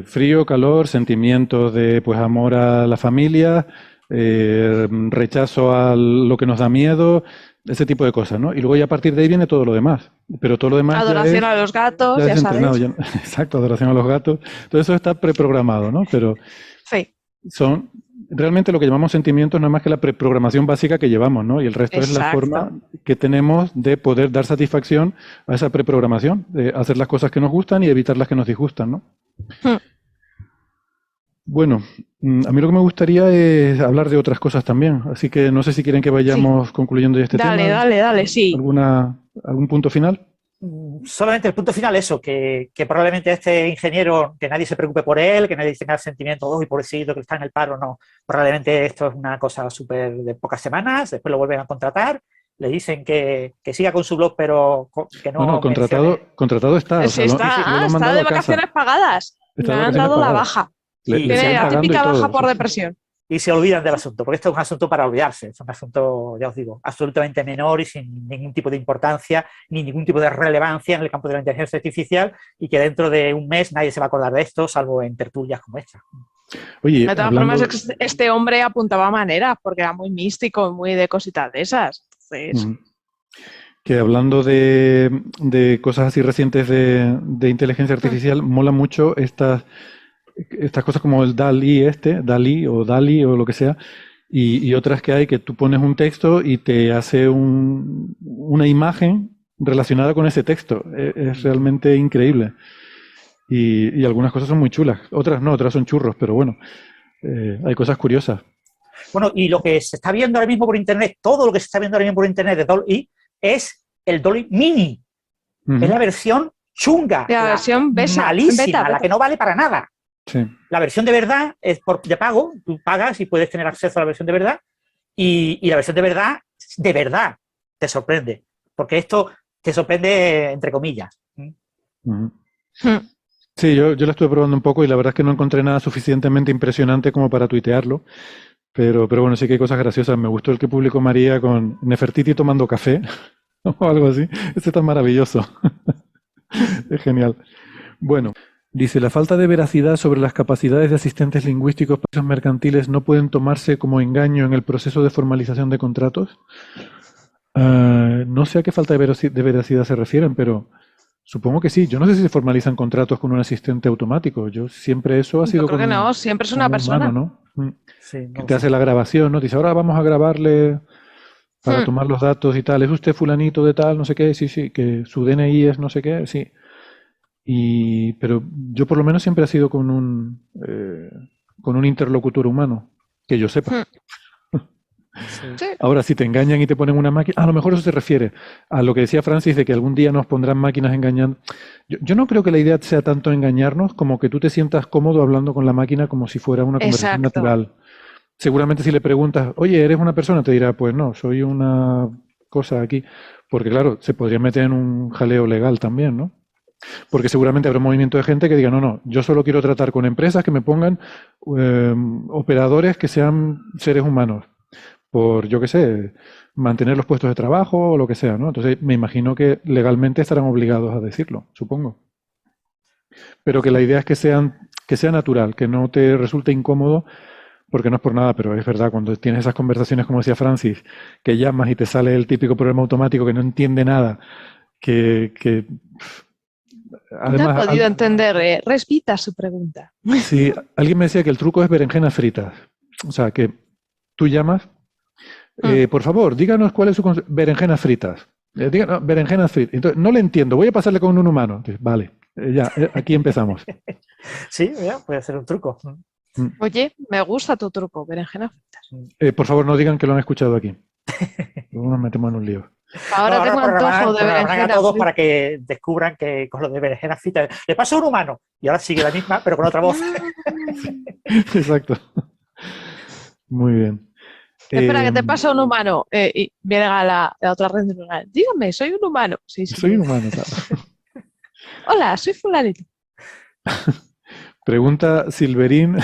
frío, calor, sentimientos de pues amor a la familia, rechazo a lo que nos da miedo, ese tipo de cosas, ¿no? Y luego ya a partir de ahí viene todo lo demás. Pero todo lo demás Adoración a los gatos, ya ya es entrenado. sabes. Exacto, adoración a los gatos. Todo eso está preprogramado, ¿no? Pero Sí, son realmente lo que llamamos sentimientos no es más que la preprogramación básica que llevamos, ¿no? Y el resto es la forma exacto. que tenemos de poder dar satisfacción a esa preprogramación, de hacer las cosas que nos gustan y evitar las que nos disgustan, ¿no? Hmm. Bueno, a mí lo que me gustaría es hablar de otras cosas también, así que no sé si quieren que vayamos concluyendo ya este Dale, tema. dale, sí. ¿Algún punto final? Solamente el punto final, eso, que probablemente este ingeniero, que nadie se preocupe por él, que nadie tenga sentimientos, oh, y pobrecito que está en el paro, no. Probablemente esto es una cosa súper de pocas semanas, después lo vuelven a contratar, le dicen que siga con su blog, pero que no, No, contratado está. O Sí, sea, está, lo han está mandado de a casa. vacaciones pagadas. Está Le de han vacaciones dado la pagadas. baja. Le Y siguen Tiene la pagando y típica todo. baja por Sí, sí. depresión. y se olvidan del asunto, porque esto es un asunto para olvidarse, es un asunto, ya os digo, absolutamente menor y sin ningún tipo de importancia ni ningún tipo de relevancia en el campo de la inteligencia artificial, y que dentro de un mes nadie se va a acordar de esto, salvo en tertulias como esta. Oye, De todas formas, este hombre apuntaba maneras porque era muy místico, muy de cositas de esas. Entonces, que hablando de cosas así recientes de inteligencia artificial, mola mucho estas cosas como el Dalí o lo que sea, y otras que hay que tú pones un texto y te hace una imagen relacionada con ese texto. Es realmente increíble. Y algunas cosas son muy chulas, otras no, otras son churros, pero bueno, hay cosas curiosas. Bueno, y lo que se está viendo ahora mismo por Internet, todo lo que se está viendo ahora mismo por Internet de DALL-E es el DALL-E Mini. Es la versión chunga, la versión malísima, beta. la que no vale para nada. Sí. La versión de verdad es de pago, tú pagas y puedes tener acceso a la versión de verdad, y la versión de verdad, te sorprende, porque esto te sorprende entre comillas. Sí, yo la estuve probando un poco y la verdad es que no encontré nada suficientemente impresionante como para tuitearlo, pero bueno, sí que hay cosas graciosas. Me gustó el que publicó María con Nefertiti tomando café o algo así. Este está maravilloso. Es genial. Bueno, dice, la falta de veracidad sobre las capacidades de asistentes lingüísticos para procesos mercantiles no pueden tomarse como engaño en el proceso de formalización de contratos. No sé a qué falta de veracidad se refieren, pero supongo que sí. Yo no sé si se formalizan contratos con un asistente automático. Yo siempre eso ha sido Yo creo que no, siempre es una persona. humano, ¿no? Sí, Que te hace la grabación, ¿no? Dice, ahora vamos a grabarle para tomar los datos y tal. ¿Es usted fulanito de tal? No sé qué. Sí, que su DNI es no sé qué. Sí. Pero yo por lo menos siempre ha sido con un interlocutor humano, que yo sepa. sí. Ahora, si te engañan y te ponen una máquina, a lo mejor eso se refiere a lo que decía Francis de que algún día nos pondrán máquinas engañando. Yo no creo que la idea sea tanto engañarnos como que tú te sientas cómodo hablando con la máquina como si fuera una conversación natural. Seguramente si le preguntas, oye, ¿eres una persona? Te dirá, pues no, soy una cosa aquí. Porque claro, se podría meter en un jaleo legal también, ¿no? Porque seguramente habrá un movimiento de gente que diga, no, yo solo quiero tratar con empresas que me pongan operadores que sean seres humanos, por, yo qué sé, mantener los puestos de trabajo o lo que sea, ¿no? Entonces me imagino que legalmente estarán obligados a decirlo, supongo. Pero que la idea es que sea natural, que no te resulte incómodo, porque no es por nada, pero es verdad, cuando tienes esas conversaciones, como decía Francis, que llamas y te sale el típico programa automático que no entiende nada, que No he además, podido entender. Repita su pregunta. sí, alguien me decía que el truco es berenjenas fritas. O sea, que tú llamas, por favor, díganos cuál es su berenjenas fritas. Díganos, berenjenas fritas. Entonces, no le entiendo, voy a pasarle con un humano. Entonces, vale, ya, aquí empezamos. Sí, mira, puede ser un truco. Oye, me gusta tu truco, berenjenas fritas. Por favor, no digan que lo han escuchado aquí. Luego nos metemos en un lío. Ahora No, tengo antojo de programarán a berenjenas todos fritas. para que descubran que con lo de berenjenas fritas le pasa a un humano y ahora sigue la misma, pero con otra voz. Exacto. Muy bien. Espera, que te pasa un humano. Y viene a la otra red neuronal. Dígame, soy un humano. Sí, sí. Soy un humano, claro. Hola, soy fulanito. Pregunta Silverín